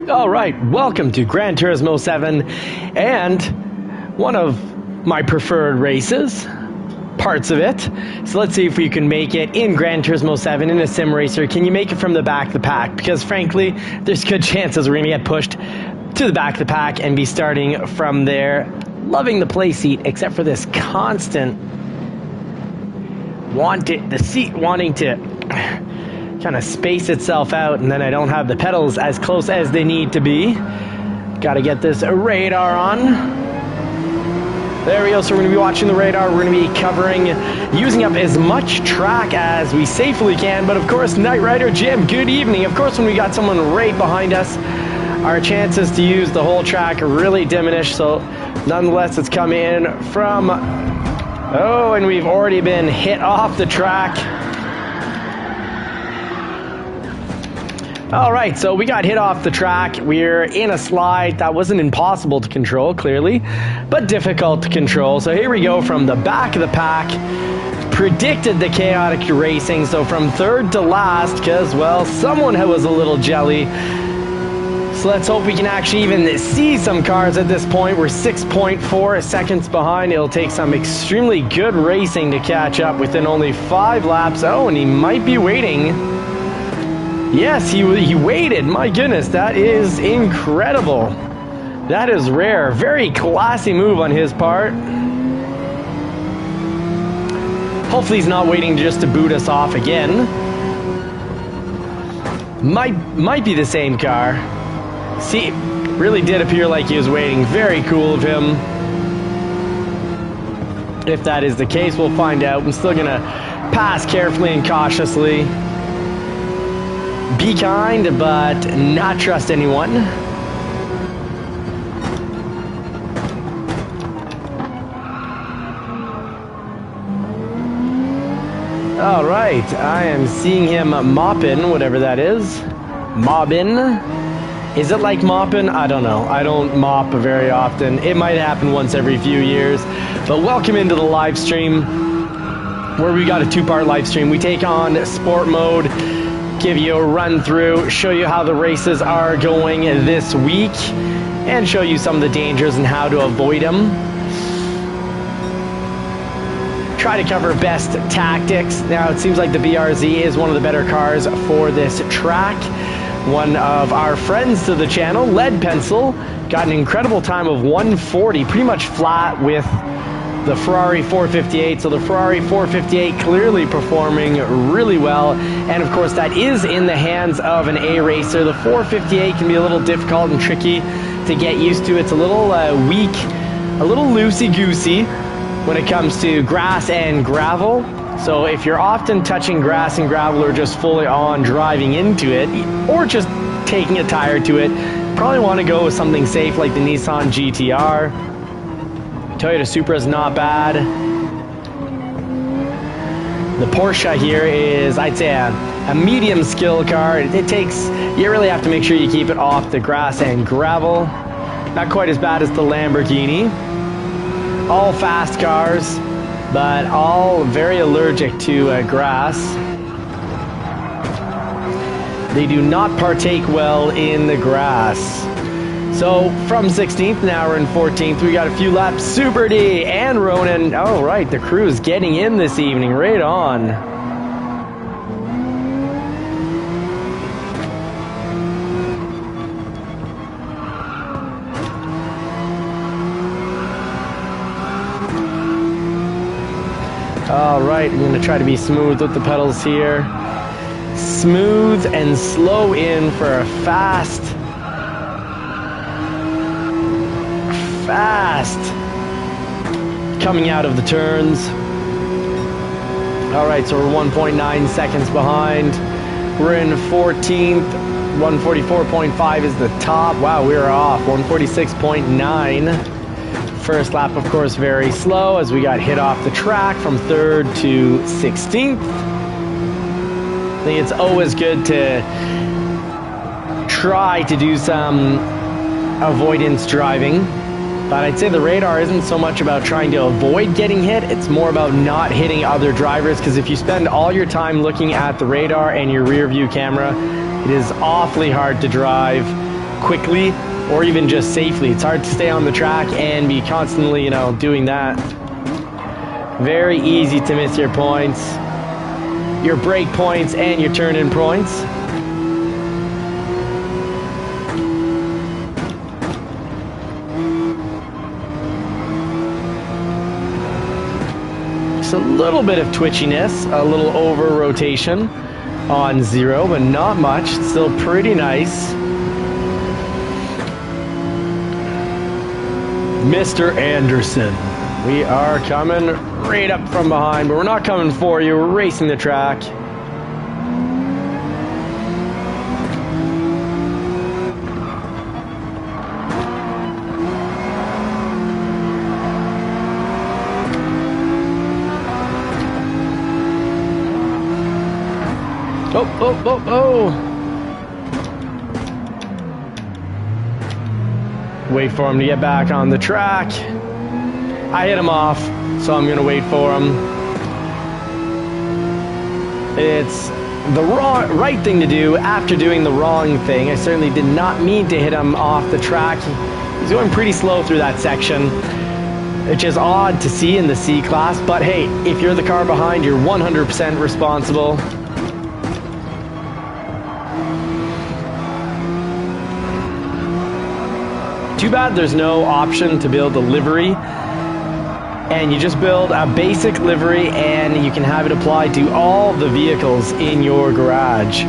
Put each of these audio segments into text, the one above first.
All right, welcome to Gran Turismo 7 and one of my preferred races, parts of it. So let's see if we can make it in Gran Turismo 7 in a sim racer. Can you make it from the back of the pack? Because frankly, there's good chances we're going to get pushed to the back of the pack and be starting from there. Loving the play seat, except for this constant wanting to kind of space itself out, and then I don't have the pedals as close as they need to be. Got to get this radar on. There we go, so we're going to be watching the radar. We're going to be covering, using up as much track as we safely can, but of course, Knight Rider Jim, good evening. Of course, when we got someone right behind us, our chances to use the whole track really diminish, so nonetheless, it's come in from, oh, and we've already been hit off the track. All right, so we got hit off the track. We're in a slide that wasn't impossible to control, clearly, but difficult to control. So here we go from the back of the pack. Predicted the chaotic racing, so from third to last, because, well, someone was a little jelly. So let's hope we can actually even see some cars at this point. We're 6.4 seconds behind. It'll take some extremely good racing to catch up within only 5 laps. Oh, and he might be waiting. Yes, he waited. My goodness, that is incredible. That is rare. Very classy move on his part. Hopefully he's not waiting just to boot us off again. Might be the same car. See, really did appear like he was waiting. Very cool of him. If that is the case, we'll find out. I'm still gonna pass carefully and cautiously. Be kind, but not trust anyone. All right, I am seeing him mopping, whatever that is. Mobbing. Is it like mopping? I don't know. I don't mop very often. It might happen once every few years. But welcome into the live stream, where we got a 2-part live stream. We take on sport mode, give you a run through, show you how the races are going this week, and show you some of the dangers and how to avoid them. Try to cover best tactics. Now, it seems like the BRZ is one of the better cars for this track. One of our friends to the channel, Lead Pencil, got an incredible time of 140, pretty much flat with the Ferrari 458, so the Ferrari 458 clearly performing really well, and of course that is in the hands of an A racer. The 458 can be a little difficult and tricky to get used to. It's a little weak, a little loosey-goosey when it comes to grass and gravel. So if you're often touching grass and gravel or just fully on driving into it, or just taking a tire to it, probably want to go with something safe like the Nissan GTR. Toyota Supra is not bad. The Porsche here is, I'd say, a medium skill car. It takes, you really have to make sure you keep it off the grass and gravel. Not quite as bad as the Lamborghini. All fast cars, but all very allergic to grass. They do not partake well in the grass. So from 16th, now we're in 14th. We got a few laps. Super D and Ronan. Oh, right, the crew's getting in this evening. Right on. All right, I'm going to try to be smooth with the pedals here. Smooth and slow in for a fast coming out of the turns. All right, so we're 1.9 seconds behind. We're in 14th. 144.5 is the top. Wow, we were off. 146.9. First lap, of course, very slow as we got hit off the track from 3rd to 16th. I think it's always good to try to do some avoidance driving. But I'd say the radar isn't so much about trying to avoid getting hit, it's more about not hitting other drivers, because if you spend all your time looking at the radar and your rear view camera, it is awfully hard to drive quickly or even just safely. It's hard to stay on the track and be constantly, doing that. Very easy to miss your points, your break points, and your turn-in points. Just a little bit of twitchiness, a little over rotation on 0, but not much. Still pretty nice. Mr. Anderson, we are coming right up from behind, but we're not coming for you. We're racing the track. Oh. Wait for him to get back on the track. I hit him off, so I'm gonna wait for him. It's the right thing to do after doing the wrong thing. I certainly did not mean to hit him off the track. He's going pretty slow through that section, which is odd to see in the C class, but hey, if you're the car behind, you're 100% responsible. Too bad there's no option to build a livery, and you just build a basic livery and you can have it applied to all the vehicles in your garage.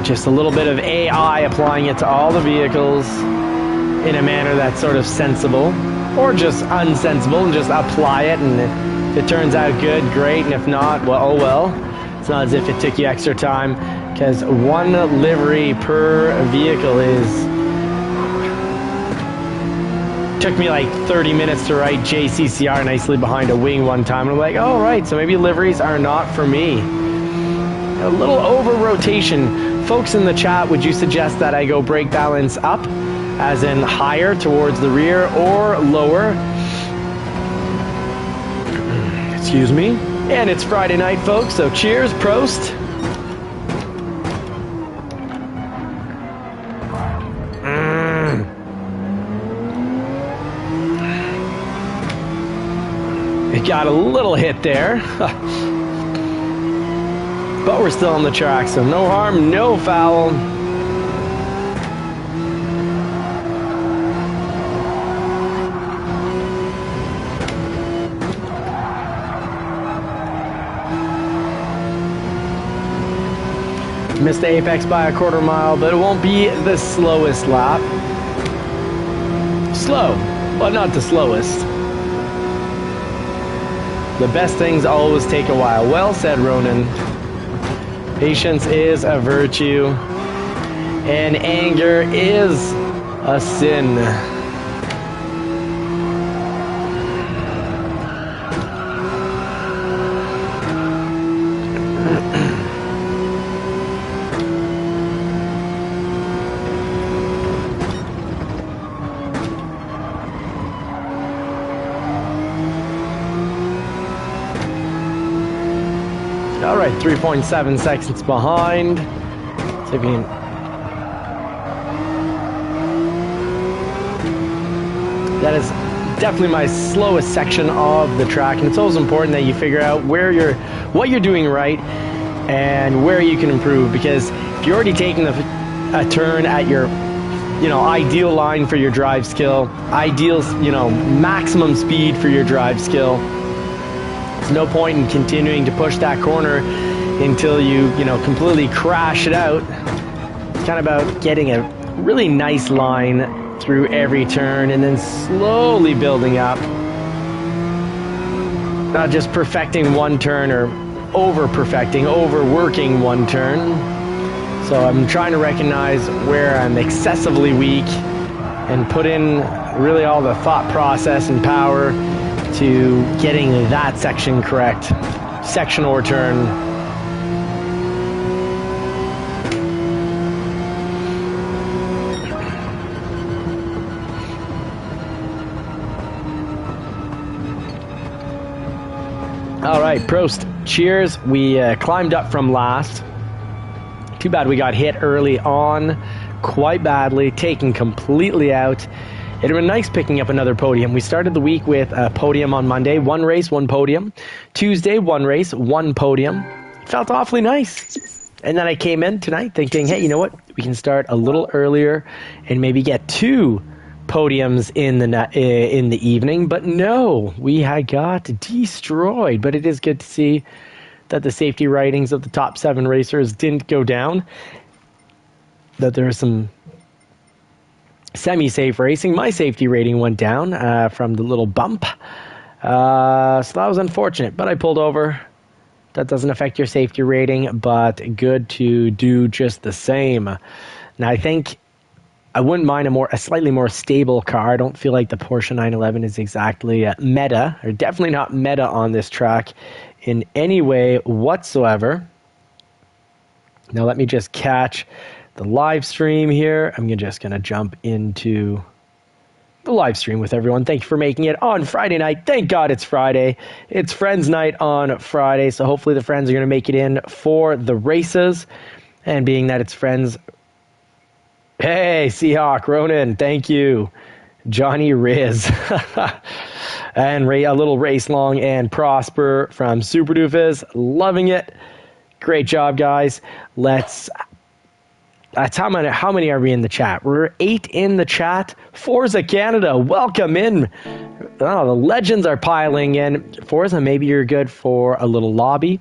Just a little bit of AI applying it to all the vehicles in a manner that's sort of sensible, or just unsensible, and just apply it, and if it turns out good, great, and if not, well, oh well. It's not as if it took you extra time, because one livery per vehicle took me like 30 minutes to write JCCR nicely behind a wing one time, and I'm like, oh right, so maybe liveries are not for me. A little over rotation. Folks in the chat, would you suggest that I go brake balance up, as in higher towards the rear, or lower? Excuse me. And it's Friday night, folks, so cheers, Prost. It got a little hit there. But we're still on the track, so no harm, no foul. Missed the apex by a quarter mile, but it won't be the slowest lap. Slow, but not the slowest. The best things always take a while. Well said, Ronan. Patience is a virtue, and anger is a sin. All right, 3.7 seconds behind. See if you can. That is definitely my slowest section of the track, and it's always important that you figure out what you're doing right and where you can improve, because if you're already taking a turn at your ideal line for your drive skill, ideal maximum speed for your drive skill, there's no point in continuing to push that corner until you completely crash it out. It's kind of about getting a really nice line through every turn and then slowly building up. Not just perfecting one turn or overworking one turn. So I'm trying to recognize where I'm excessively weak and put in really all the thought process and power to getting that section correct. Section or turn. All right, Prost, cheers. We climbed up from last. Too bad we got hit early on, quite badly, taken completely out. It'd have been nice picking up another podium. We started the week with a podium on Monday, 1 race, 1 podium. Tuesday, 1 race, 1 podium. Felt awfully nice. And then I came in tonight thinking, hey, you know what? We can start a little earlier and maybe get 2 podiums in the evening. But no, we had got destroyed. But it is good to see that the safety ratings of the top 7 racers didn't go down. That there is some semi-safe racing. My safety rating went down from the little bump. So that was unfortunate, but I pulled over. That doesn't affect your safety rating, but good to do just the same. Now, I think I wouldn't mind a slightly more stable car. I don't feel like the Porsche 911 is exactly meta, or definitely not meta on this track in any way whatsoever. Now, let me just catch the live stream here. I'm just going to jump into the live stream with everyone. Thank you for making it on Friday night. Thank God it's Friday. It's Friends Night on Friday, so hopefully the friends are going to make it in for the races. And being that it's friends... Hey, Seahawk, Ronan, thank you. Johnny Riz. And a little Race Long and Prosper from Super Doofus. Loving it. Great job, guys. That's how many are we in the chat? We're 8 in the chat. Forza Canada, welcome in. Oh, the legends are piling in. Forza, maybe you're good for a little lobby.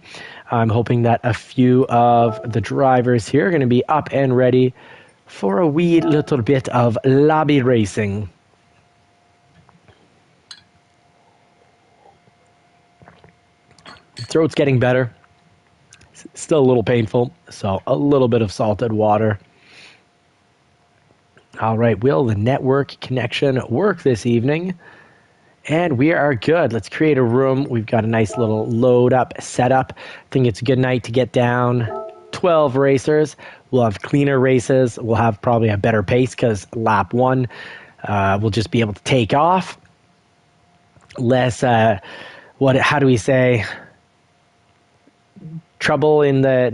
I'm hoping that a few of the drivers here are going to be up and ready for a wee little bit of lobby racing. Throat's getting better. Still a little painful, so a little bit of salted water. All right, will the network connection work this evening? And we are good. Let's create a room. We've got a nice little load up setup. I think it's a good night to get down 12 racers. We'll have cleaner races. We'll have probably a better pace because lap 1 we'll just be able to take off. Less, how do we say? Trouble in the,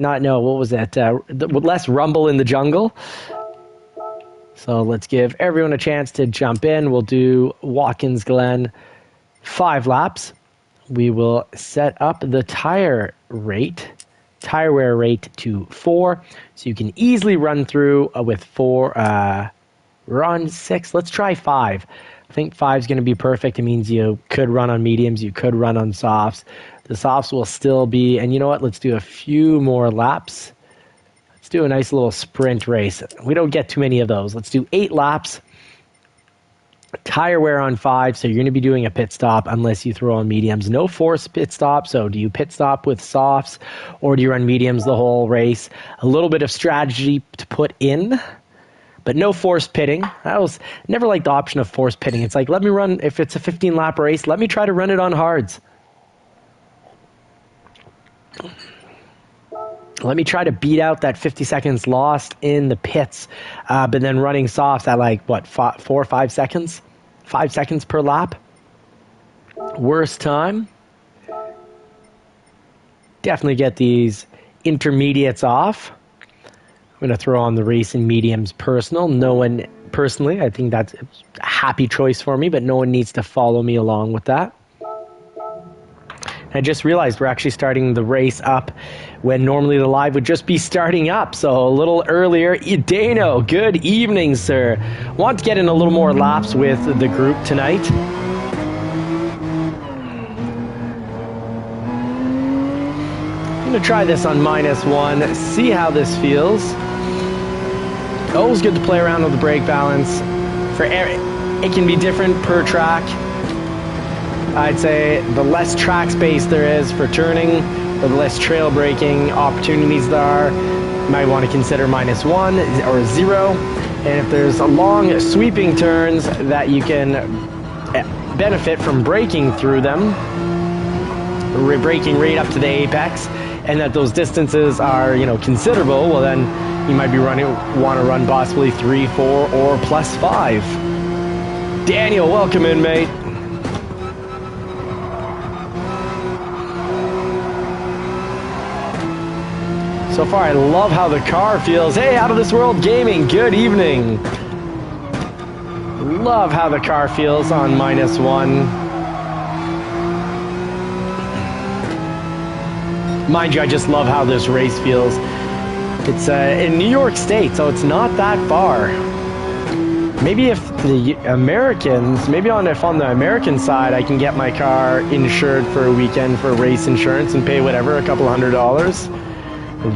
less rumble in the jungle. So let's give everyone a chance to jump in. We'll do Watkins Glen 5 laps. We will set up the tire wear rate to 4. So you can easily run through with 4. We're on 6. Let's try 5. I think 5 is going to be perfect. It means you could run on mediums. You could run on softs. The softs will still be, and you know what? Let's do a few more laps. Let's do a nice little sprint race. We don't get too many of those. Let's do 8 laps. Tire wear on 5, so you're going to be doing a pit stop unless you throw on mediums. No forced pit stop, so do you pit stop with softs or do you run mediums the whole race? A little bit of strategy to put in, but no forced pitting. I was never liked the option of forced pitting. It's like, let me run, if it's a 15-lap race, let me try to run it on hards. Let me try to beat out that 50 seconds lost in the pits, but then running softs at 4 or 5 seconds? 5 seconds per lap? Worst time? Definitely get these intermediates off. I'm going to throw on the racing mediums personal. No one, personally, I think that's a happy choice for me, but no one needs to follow me along with that. I just realized we're actually starting the race up when normally the live would just be starting up. So a little earlier. Dano, good evening, sir. Want to get in a little more laps with the group tonight. I'm going to try this on -1, see how this feels. Always good to play around with the brake balance. It can be different per track. I'd say the less track space there is for turning, or the less trail braking opportunities there are, you might want to consider -1 or 0. And if there's a long sweeping turns that you can benefit from braking through them, braking right up to the apex, and that those distances are, considerable, well then you might be want to run possibly 3, 4, or +5. Daniel, welcome in, mate. So far, I love how the car feels. Hey, Out of This World Gaming, good evening. Love how the car feels on -1. Mind you, I just love how this race feels. It's in New York State, so it's not that far. Maybe if the Americans, if on the American side I can get my car insured for a weekend for race insurance and pay whatever, a couple $100s,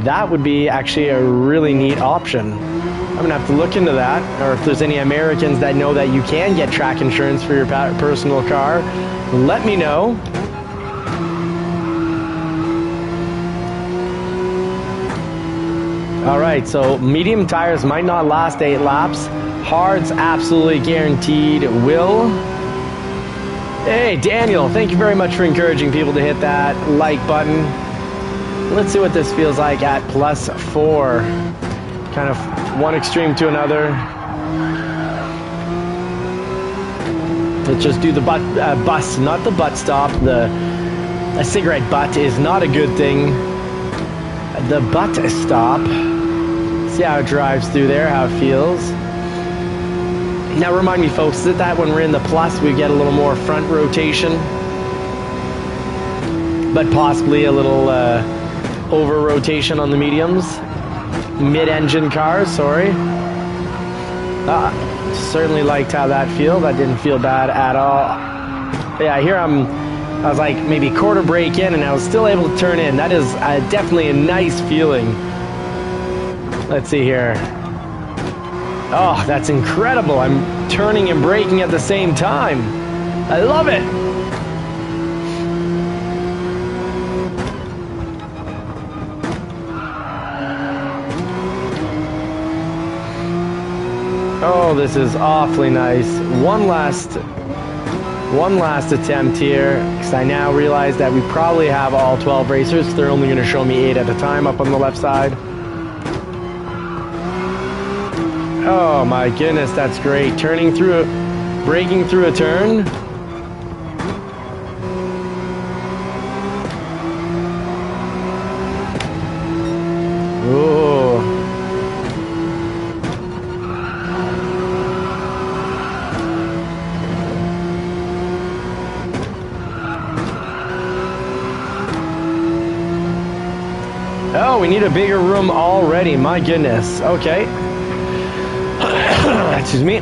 that would be actually a really neat option. I'm gonna have to look into that, or if there's any Americans that know that you can get track insurance for your personal car, let me know. All right, so medium tires might not last 8 laps. Hard's absolutely guaranteed will. Hey, Daniel, thank you very much for encouraging people to hit that like button. Let's see what this feels like at +4. Kind of one extreme to another. Let's just do the bus, not the butt stop. A cigarette butt is not a good thing. The butt stop. See how it drives through there, how it feels. Now remind me, folks, that when we're in the plus, we get a little more front rotation, but possibly a little over rotation on the mediums. Mid-engine cars, sorry. Certainly liked how that feel. That didn't feel bad at all. Yeah, here I was like maybe quarter brake in and I was still able to turn in. That is definitely a nice feeling. Let's see here. Oh, that's incredible. I'm turning and braking at the same time. I love it. Oh, this is awfully nice. One last attempt here, because I now realize that we probably have all 12 racers. They're only going to show me 8 at a time up on the left side. Oh my goodness, that's great. Braking through a turn. Ooh. Oh, we need a bigger room already. My goodness. Okay. Excuse me.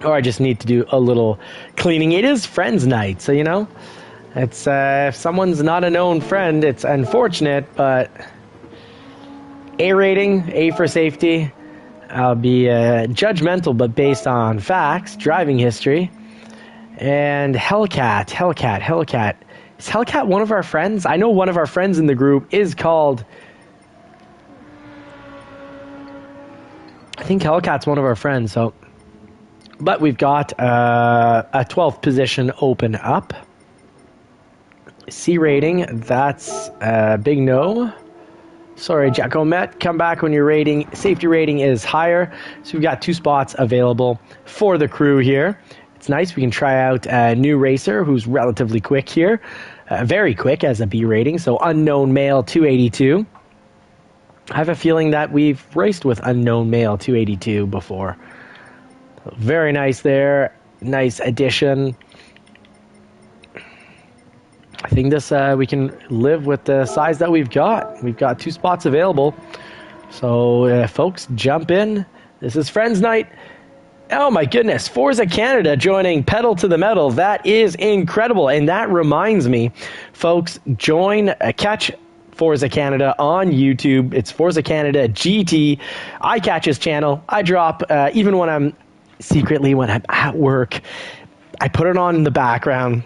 Or I just need to do a little cleaning. It is friends night, so you know, it's if someone's not a known friend, it's unfortunate, but A rating, A for safety. I'll be judgmental, but based on facts, driving history, and Hellcat. Is Hellcat one of our friends? I know one of our friends in the group is called. I think Hellcat's one of our friends, so. But we've got a 12th position open up. C rating, that's a big no. Sorry, Jacomet, come back when your safety rating is higher. So we've got 2 spots available for the crew here. It's nice, we can try out a new racer who's relatively quick here. Very quick as a B rating, so Unknown Male 282. I have a feeling that we've raced with Unknown Male 282 before. Very nice there. Nice addition. I think this we can live with the size that we've got. We've got 2 spots available. So folks, jump in. This is Friends Night. Oh my goodness, Forza Canada joining Pedal to the Metal. That is incredible. And that reminds me, folks, catch Forza Canada on YouTube. It's Forza Canada GT. I catch his channel. I drop, even when I'm at work, I put it on in the background.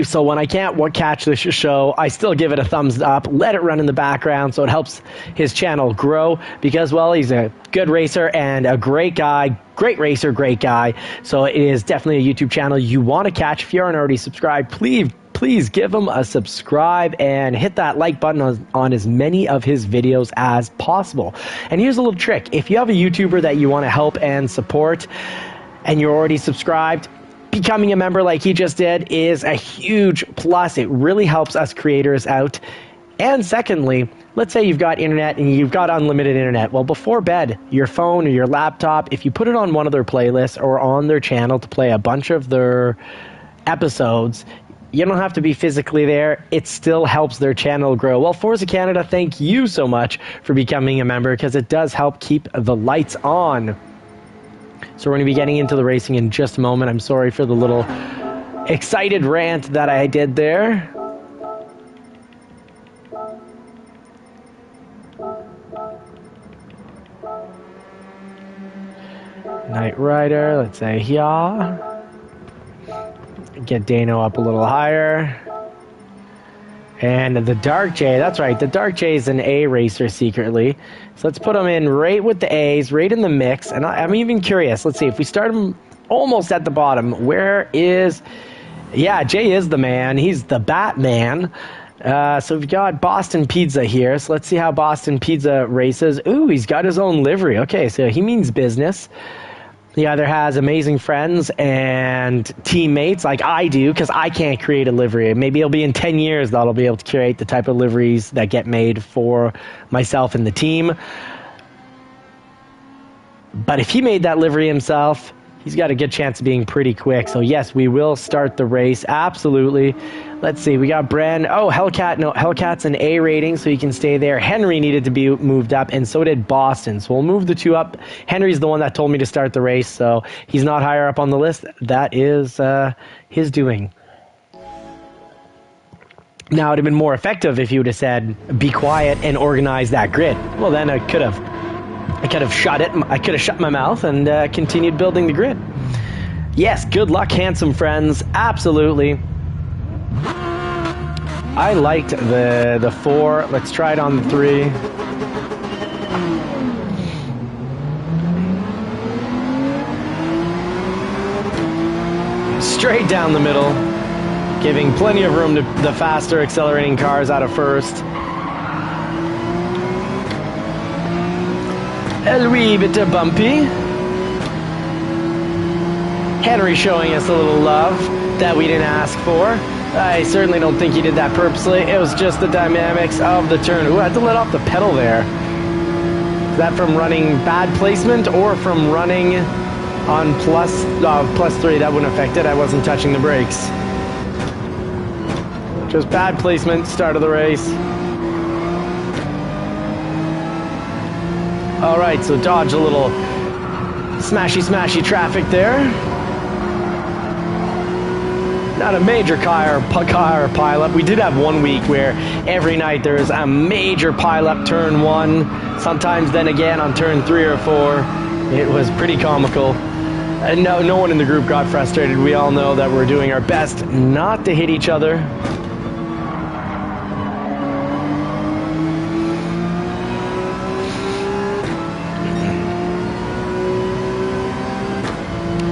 So when I can't catch the show, I still give it a thumbs up, let it run in the background so it helps his channel grow because, well, he's a good racer and a great guy, great racer, great guy. So it is definitely a YouTube channel you want to catch. If you aren't already subscribed, please give him a subscribe and hit that like button on as many of his videos as possible. And here's a little trick. If you have a YouTuber that you want to help and support and you're already subscribed, becoming a member like he just did is a huge plus. It really helps us creators out. And secondly, let's say you've got internet and you've got unlimited internet. Well, before bed, your phone or your laptop, if you put it on one of their playlists or on their channel to play a bunch of their episodes, you don't have to be physically there. It still helps their channel grow. Well, Forza Canada, thank you so much for becoming a member, because it does help keep the lights on. So we're going to be getting into the racing in just a moment. I'm sorry for the little excited rant that I did there. Knight Rider, let's say yeah. Get Dano up a little higher. And the Dark J, that's right, the Dark J is an A racer secretly. So let's put him in right with the A's, right in the mix. And I'm even curious, let's see, if we start him almost at the bottom, where is... Yeah, Jay is the man, he's the Batman. So we've got Boston Pizza here, so let's see how Boston Pizza races. Ooh, he's got his own livery. Okay, so he means business. He either has amazing friends and teammates like I do, because I can't create a livery. Maybe it'll be in 10 years that I'll be able to create the type of liveries that get made for myself and the team. But if he made that livery himself, he's got a good chance of being pretty quick. So yes, we will start the race, absolutely. Let's see, we got Bren. Oh, Hellcat, no, Hellcat's an A rating, so he can stay there. Henry needed to be moved up, and so did Boston. So we'll move the two up. Henry's the one that told me to start the race, so he's not higher up on the list. That is his doing. Now, it would have been more effective if you would have said, be quiet and organize that grid. Well, then I could have shut it. I could have shut my mouth and continued building the grid. Yes, good luck, handsome friends. Absolutely. I liked the 4. Let's try it on the 3. Straight down the middle, giving plenty of room to the faster accelerating cars out of first. A wee bit bumpy. Henry showing us a little love that we didn't ask for. I certainly don't think he did that purposely. It was just the dynamics of the turn. Ooh, I had to let off the pedal there. Is that from running bad placement or from running on plus 3? That wouldn't affect it. I wasn't touching the brakes. Just bad placement, start of the race. All right, so dodge a little smashy traffic there. Not a major car pileup. We did have one week where every night there was a major pileup turn 1. Sometimes then again on turn 3 or 4. It was pretty comical. And no one in the group got frustrated. We all know that we're doing our best not to hit each other.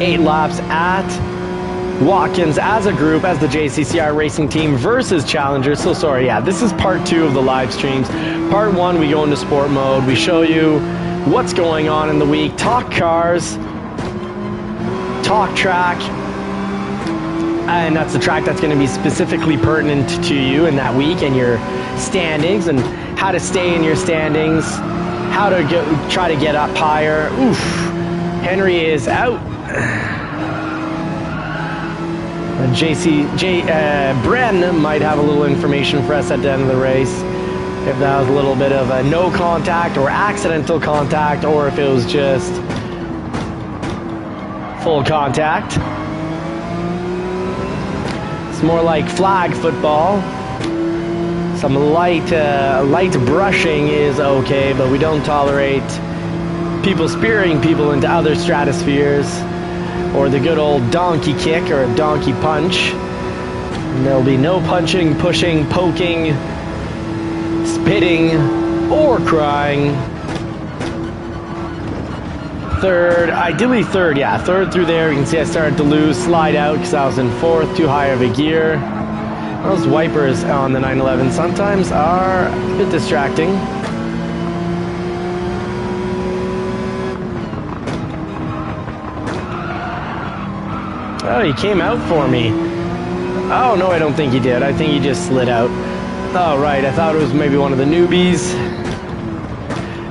Eight laps at Watkins as a group, as the JCCR racing team versus Challengers. So sorry, yeah, this is part 2 of the live streams. Part 1, we go into sport mode. We show you what's going on in the week, talk cars, talk track, and that's the track that's going to be specifically pertinent to you in that week and your standings, and how to stay in your standings, how to try to get up higher. Oof, Henry is out. Bren might have a little information for us at the end of the race, if that was a little bit of a no contact or accidental contact, or if it was just full contact. It's more like flag football. Some light brushing is okay, but we don't tolerate people spearing people into other stratospheres, or the good old donkey kick or a donkey punch. And there'll be no punching, pushing, poking, spitting, or crying. Third, ideally third, yeah, third through there. You can see I started to lose, slide out because I was in 4th, too high of a gear. Those wipers on the 911 sometimes are a bit distracting. Oh, he came out for me. Oh, no, I don't think he did. I think he just slid out. Oh, right. I thought it was maybe one of the newbies.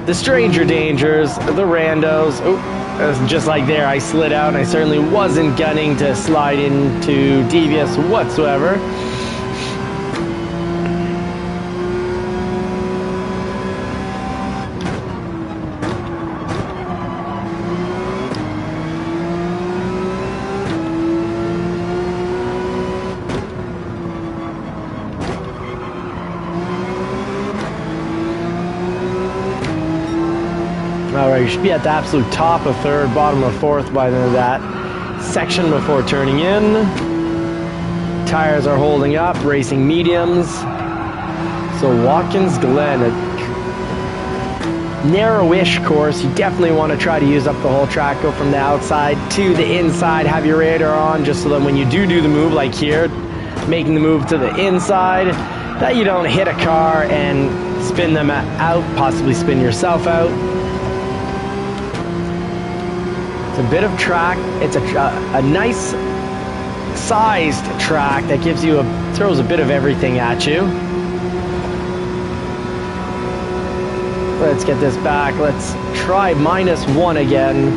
The stranger dangers, the randos. Oh, just like there, I slid out, and I certainly wasn't gunning to slide into devious whatsoever. Alright, you should be at the absolute top of third, bottom of fourth by the end of that section before turning in. Tires are holding up, racing mediums. So Watkins Glen, a narrowish course. You definitely want to try to use up the whole track, go from the outside to the inside, have your radar on, just so that when you do the move, like here, making the move to the inside, that you don't hit a car and spin them out, possibly spin yourself out. It's a bit of track. It's a nice sized track that gives you throws a bit of everything at you. Let's get this back. Let's try -1 again.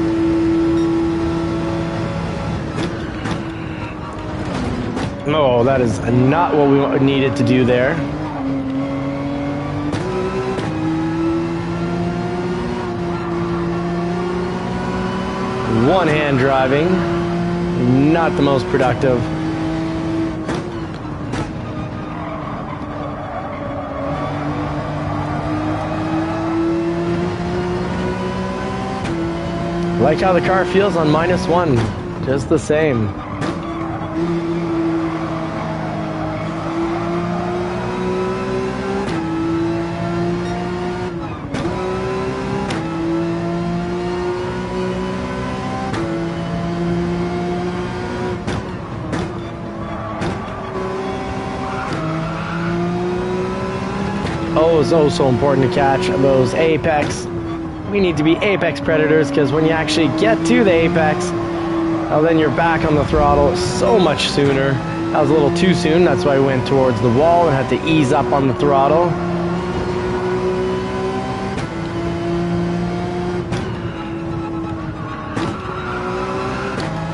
Oh, that is not what we needed to do there. One-hand driving, not the most productive. Like how the car feels on -1, just the same. Oh, it's so important to catch those apex. We need to be apex predators, because when you actually get to the apex, oh, then you're back on the throttle so much sooner. That was a little too soon. That's why I went towards the wall and had to ease up on the throttle.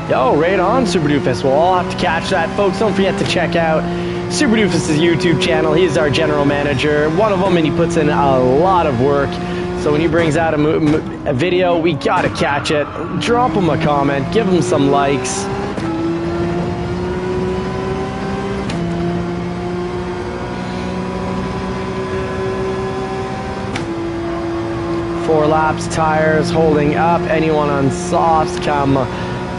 Yo, right on, Super Doofus. We'll all have to catch that, folks. Don't forget to check out Super Doofus' YouTube channel. He's our general manager, one of them, and he puts in a lot of work. So when he brings out a video, we gotta catch it. Drop him a comment, give him some likes. Four laps, tires holding up. Anyone on softs come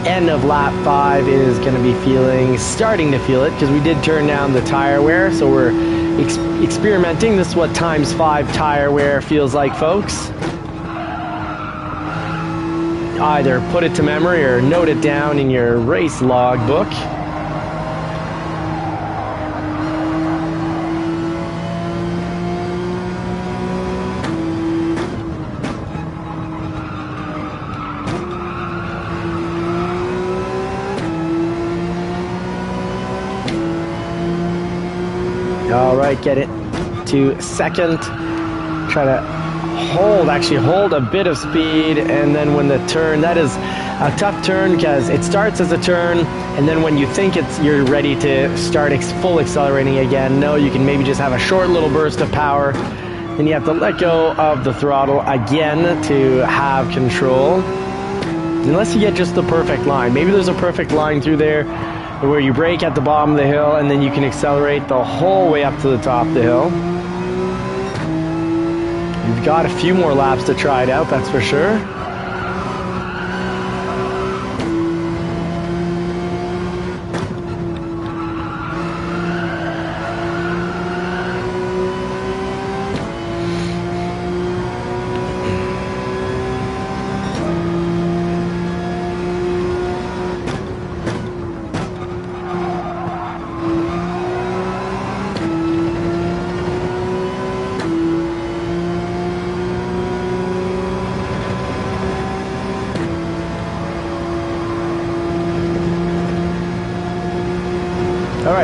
end of lap 5 is going to be starting to feel it, because we did turn down the tire wear, so we're experimenting. This is what ×5 tire wear feels like, folks. Either put it to memory or note it down in your race logbook. All right, get it to second. Try to hold a bit of speed, and then when the turn, that is a tough turn, because it starts as a turn, and then when you think you're ready to start full accelerating again, no, you can maybe just have a short little burst of power. Then you have to let go of the throttle again to have control. Unless you get just the perfect line. Maybe there's a perfect line through there where you brake at the bottom of the hill and then you can accelerate the whole way up to the top of the hill. You've got a few more laps to try it out, that's for sure.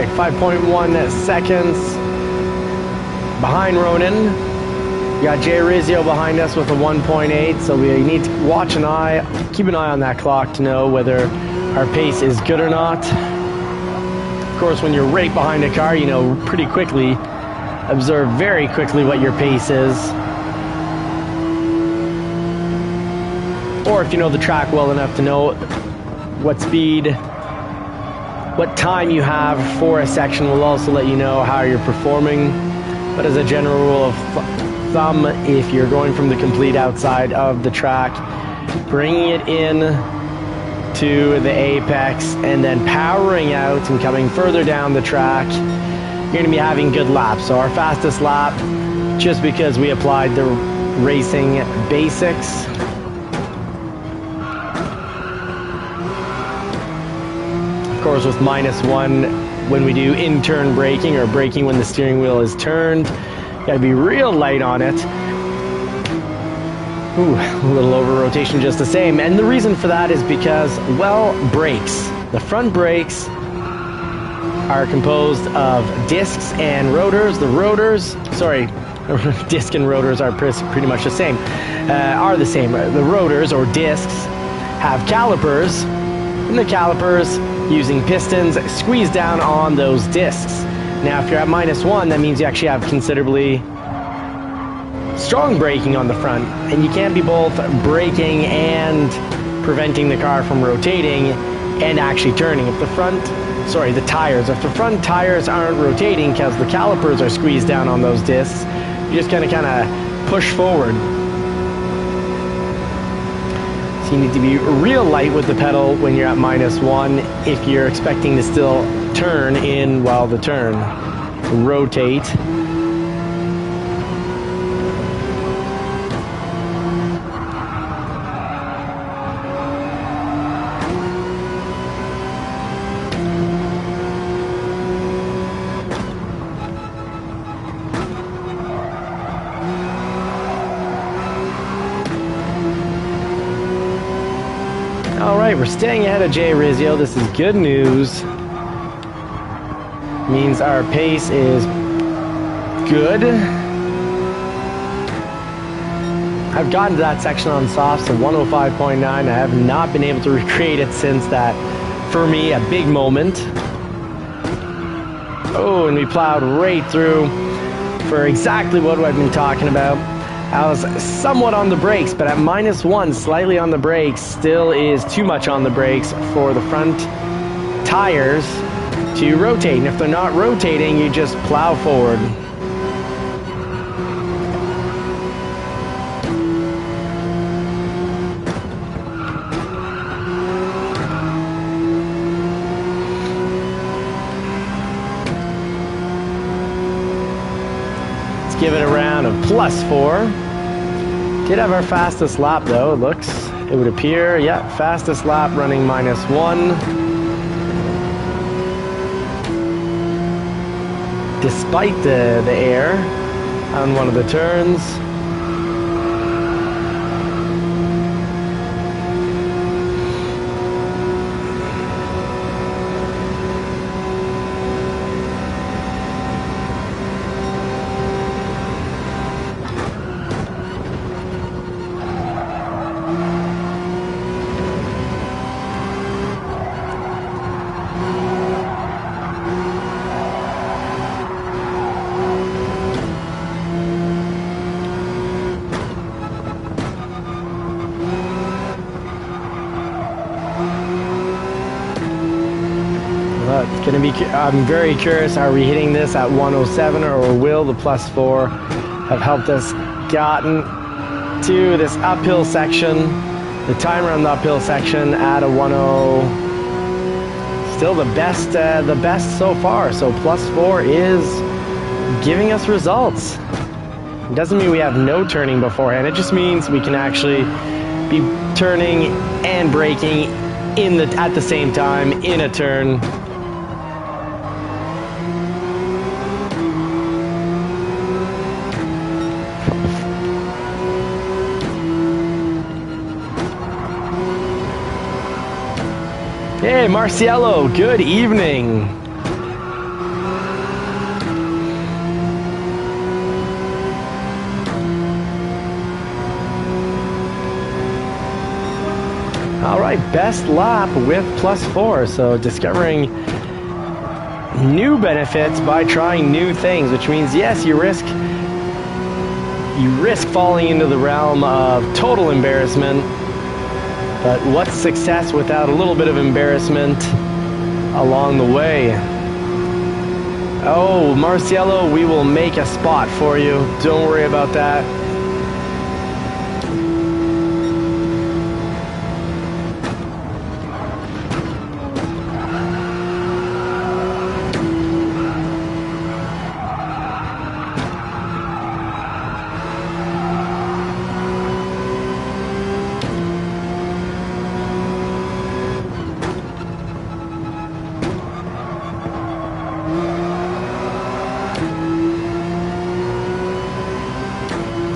right, 5.1 seconds behind Ronan. We got Jay Rizio behind us with a 1.8, so we need to keep an eye on that clock to know whether our pace is good or not. Of course, when you're right behind a car, you know pretty quickly, observe very quickly what your pace is. Or if you know the track well enough to know what speed, what time you have for a section will also let you know how you're performing. But as a general rule of thumb, if you're going from the complete outside of the track, bringing it in to the apex and then powering out and coming further down the track, you're going to be having good laps. So our fastest lap, just because we applied the racing basics, of course with -1 when we do in-turn braking or braking when the steering wheel is turned, you got to be real light on it. Ooh, a little over rotation just the same. And the reason for that is because, well, brakes. The front brakes are composed of discs and rotors. The rotors, sorry, disc and rotors are pretty much the same. The rotors, or discs, have calipers, and the calipers, using pistons, squeeze down on those discs. Now, if you're at -1, that means you actually have considerably strong braking on the front, and you can't be both braking and preventing the car from rotating and actually turning. If the front tires aren't rotating because the calipers are squeezed down on those discs, you're just gonna kind of push forward. So you need to be real light with the pedal when you're at -1 if you're expecting to still turn in while the turn. Rotate. Alright, we're staying ahead of Jay Rizio. This is good news. Means our pace is good. I've gotten to that section on softs of 105.9. I have not been able to recreate it since that, for me, a big moment. Oh, and we plowed right through for exactly what I've been talking about. I was somewhat on the brakes, but at -1, slightly on the brakes, still is too much on the brakes for the front tires to rotate. And if they're not rotating, you just plow forward. Let's give it a round of +4. Did have our fastest lap though, it would appear. Yeah, fastest lap running -1. Despite the air on one of the turns. It's gonna be, I'm very curious, are we hitting this at 107 or will the +4 have helped us gotten to this uphill section, the timer on the uphill section at a 10, still the best so far. So +4 is giving us results. It doesn't mean we have no turning beforehand, it just means we can actually be turning and braking at the same time in a turn. Hey, Marciello, good evening. All right, best lap with +4. So discovering new benefits by trying new things, which means, yes, you risk falling into the realm of total embarrassment, but what's success without a little bit of embarrassment along the way? Oh, Marciello, we will make a spot for you. Don't worry about that.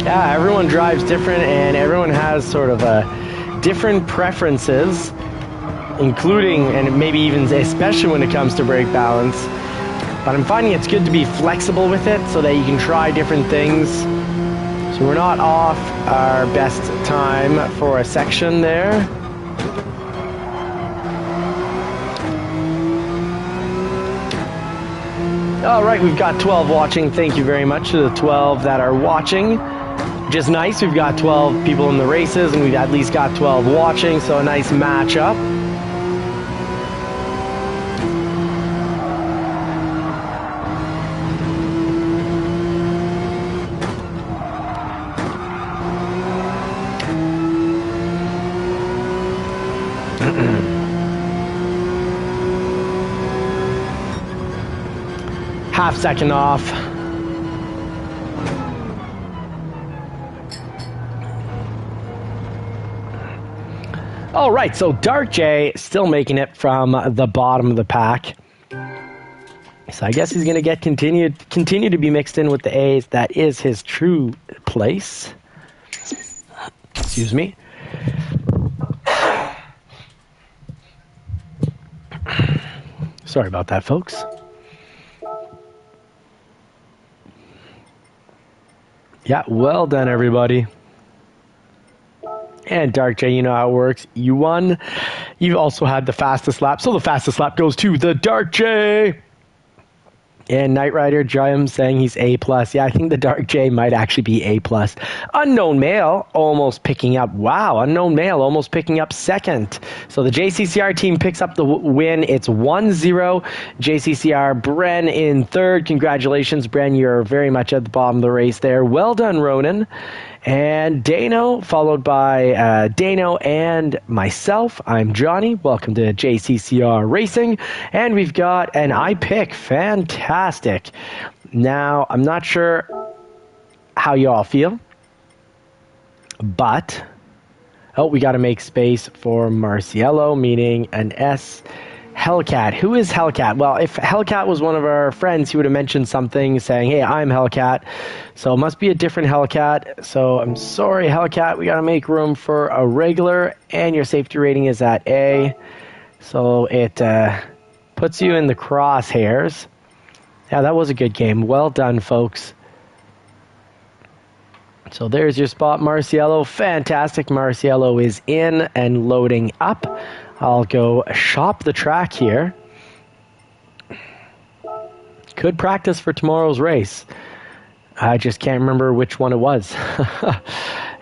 Yeah, everyone drives different and everyone has sort of different preferences, including and maybe even especially when it comes to brake balance. But I'm finding it's good to be flexible with it so that you can try different things. So we're not off our best time for a section there. All right, we've got 12 watching. Thank you very much to the 12 that are watching. Just nice, we've got 12 people in the races and we've at least got 12 watching, so a nice matchup. Half second off. All right, so Dark J still making it from the bottom of the pack. So I guess he's going to continue to be mixed in with the A's. That is his true place. Excuse me. Sorry about that, folks. Yeah, well done, everybody. And Dark J, you know how it works. You won. You also had the fastest lap. So the fastest lap goes to the Dark J. And Knight Rider Jim saying he's A+. Yeah, I think the Dark J might actually be A+. Unknown Male almost picking up. Wow, Unknown Male almost picking up second. So the JCCR team picks up the win. It's 1-0. JCCR, Bren in third. Congratulations, Bren. You're very much at the bottom of the race there. Well done, Ronan. And Dano, followed by Dano and myself. I'm Johnny. Welcome to JCCR Racing. And we've got an iPick. Fantastic. Now, I'm not sure how you all feel, but we got to make space for Marciello, meaning an S. Hellcat. Who is Hellcat? Well, if Hellcat was one of our friends, he would have mentioned something saying, hey, I'm Hellcat. So it must be a different Hellcat. So I'm sorry, Hellcat. We got to make room for a regular, and your safety rating is at A. So it puts you in the crosshairs. Yeah, that was a good game. Well done, folks. So there's your spot, Marciello. Fantastic. Marciello is in and loading up. I'll go shop the track here. Could practice for tomorrow's race. I just can't remember which one it was.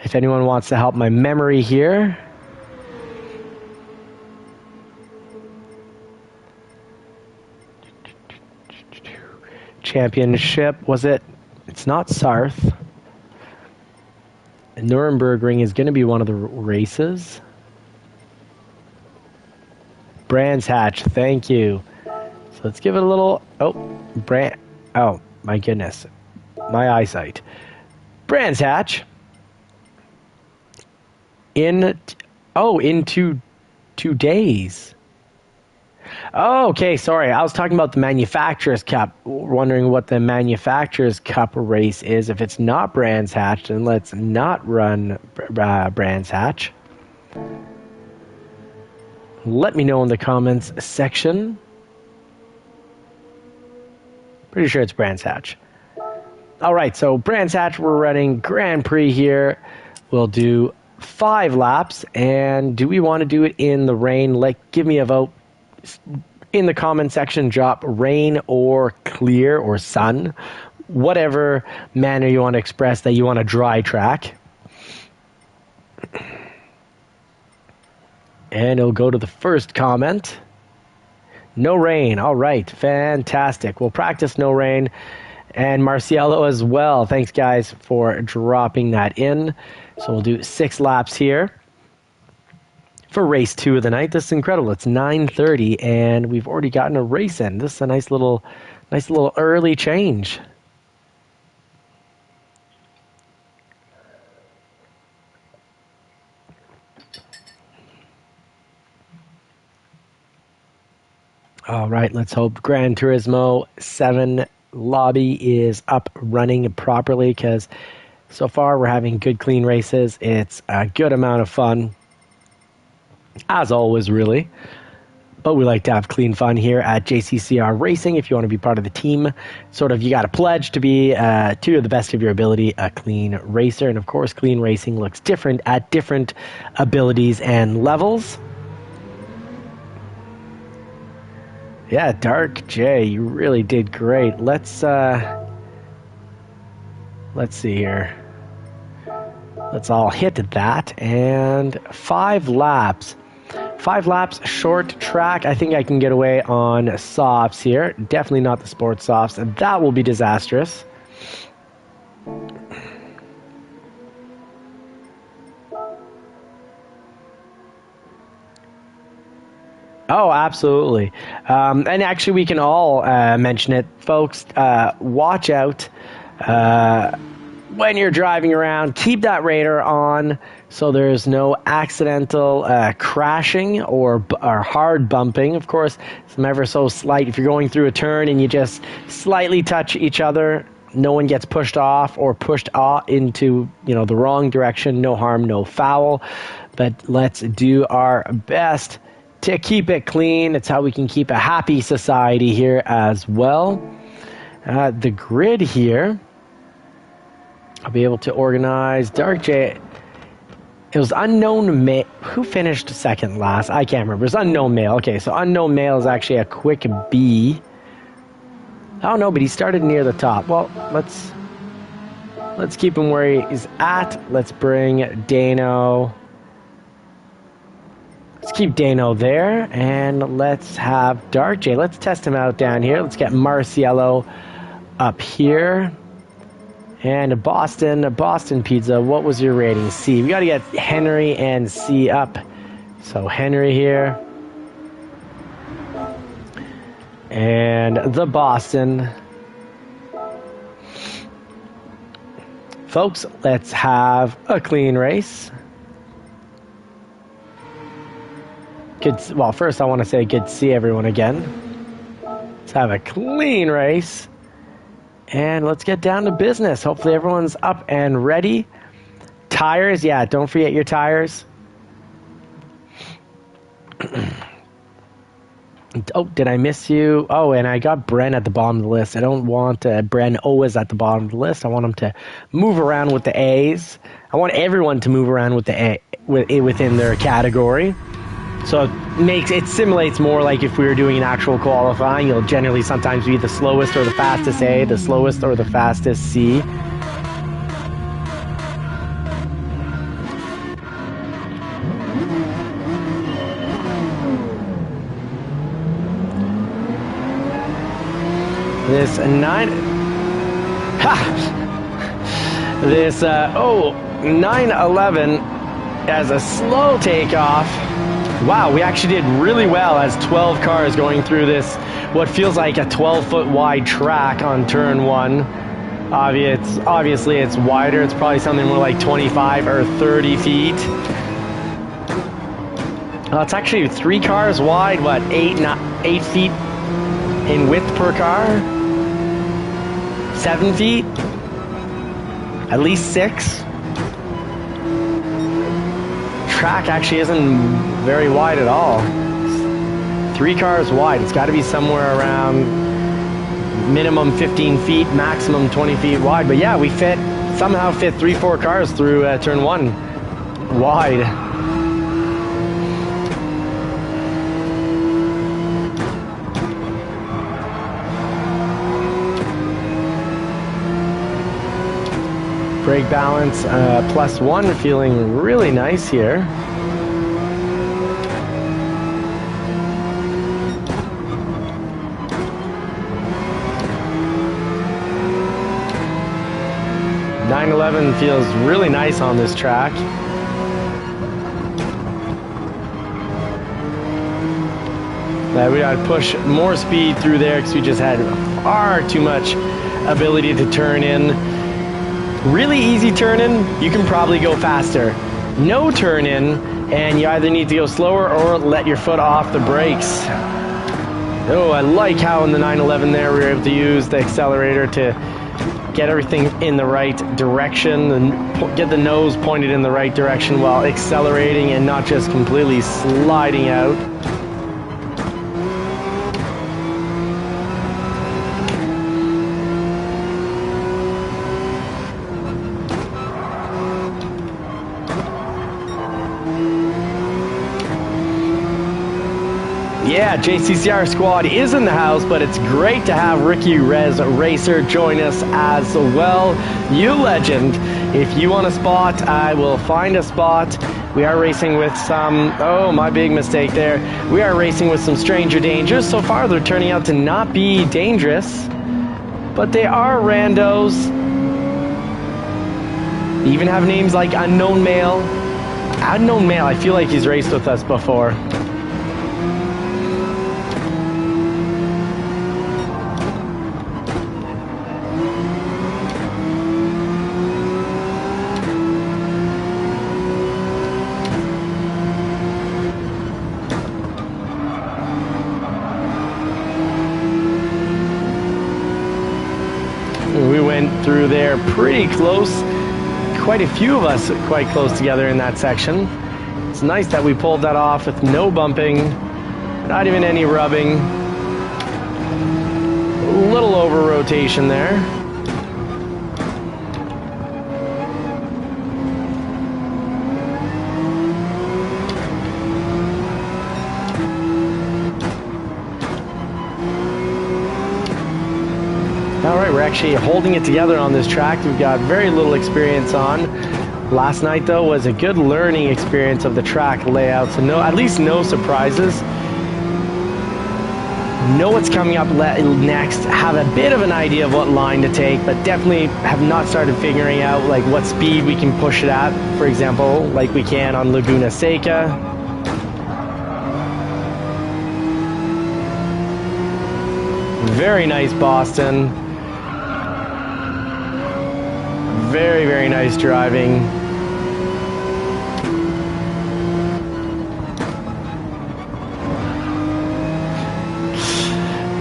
If anyone wants to help my memory here. Championship, was it? It's not Sarth. Nuremberg is going to be one of the races. Brands Hatch, thank you. So let's give it a little. Oh, my goodness, my eyesight. Brands Hatch. In 2 days. Oh, okay, sorry. I was talking about the Manufacturers Cup. Wondering what the Manufacturers Cup race is. If it's not Brands Hatch, then let's not run Brands Hatch. Let me know in the comments section. Pretty sure it's Brands Hatch. All right, so Brands Hatch, we're running Grand Prix here. We'll do 5 laps. And do we want to do it in the rain? Give me a vote in the comment section. Drop rain or clear or sun, whatever manner you want to express that you want a dry track. And it'll go to the first comment. No rain. All right. Fantastic. We'll practice no rain. And Marciello as well. Thanks, guys, for dropping that in. So we'll do 6 laps here for race 2 of the night. This is incredible. It's 9:30, and we've already gotten a race in. This is a nice little early change. All right, let's hope Gran Turismo 7 lobby is up running properly, because so far we're having good, clean races. It's a good amount of fun, as always, really. But we like to have clean fun here at JCCR Racing. If you want to be part of the team, you got to pledge to be, to the best of your ability, a clean racer. And of course, clean racing looks different at different abilities and levels. Yeah, Dark J, you really did great. Let's see here. Let's all hit that. And 5 laps. 5 laps, short track. I think I can get away on softs here. Definitely not the sports softs, and that will be disastrous. Oh, absolutely. And actually, we can all mention it. Folks, watch out when you're driving around. Keep that radar on so there's no accidental crashing or hard bumping. Of course, it's ever so slight. If you're going through a turn and you just slightly touch each other, no one gets pushed off or pushed into the wrong direction. No harm, no foul. But let's do our best to keep it clean. It's how we can keep a happy society here as well. The grid here, I'll be able to organize. Dark J, it was unknown male. Who finished second last? I can't remember. It's unknown male. Okay, so unknown male is actually a quick B. Oh no, but he started near the top. Well, let's keep him where he's at. Let's bring Dano. Let's keep Dano there, and let's have Dark J. Let's test him out down here. Let's get Marciello up here. And Boston Pizza, what was your rating? C. We got to get Henry and C up. So Henry here. And the Boston. Folks, let's have a clean race. Well, first I want to say good to see everyone again. Let's have a clean race. And let's get down to business. Hopefully everyone's up and ready. Tires, yeah, don't forget your tires. Oh, did I miss you? Oh, and I got Bren at the bottom of the list. I don't want Bren always at the bottom of the list. I want him to move around with the A's. I want everyone to move around with the A within their category. So it simulates more like if we were doing an actual qualifying. You'll generally sometimes be the slowest or the fastest A, the slowest or the fastest C. This 911 as a slow takeoff. Wow, we actually did really well as 12 cars going through this, what feels like a 12-foot wide track on turn 1. Obviously, it's wider. It's probably something more like 25 or 30 feet. It's actually 3 cars wide, what, 8 feet in width per car? 7 feet? At least 6? Track actually isn't very wide at all. 3 cars wide. It's got to be somewhere around minimum 15 feet, maximum 20 feet wide. But yeah, we somehow fit 3-4 cars through turn 1. wide. Brake balance +1, feeling really nice here. .911 feels really nice on this track. We got to push more speed through there because we just had far too much ability to turn in. Really easy turn in, you can probably go faster. No turn in, and you either need to go slower or let your foot off the brakes. Oh, I like how in the 911 there we were able to use the accelerator to get everything in the right direction and get the nose pointed in the right direction while accelerating and not just completely sliding out. Yeah, JCCR squad is in the house, but it's great to have Ricky Rez Racer join us as well. You legend. If you want a spot, I will find a spot. We are racing with some, oh, my big mistake there. We are racing with some stranger dangers. So far, they're turning out to not be dangerous, but they are randos. They even have names like Unknown Male. Unknown Male, I feel like he's raced with us before. We went through there pretty close. Quite a few of us quite close together in that section. It's nice that we pulled that off with no bumping, not even any rubbing. A little over rotation there. All right, we're actually holding it together on this track. We've got very little experience on. Last night, though, was a good learning experience of the track layout, so at least no surprises. Know what's coming up next, have a bit of an idea of what line to take, but definitely have not started figuring out like what speed we can push it at, for example, like we can on Laguna Seca. Very nice Boston. Very, very nice driving.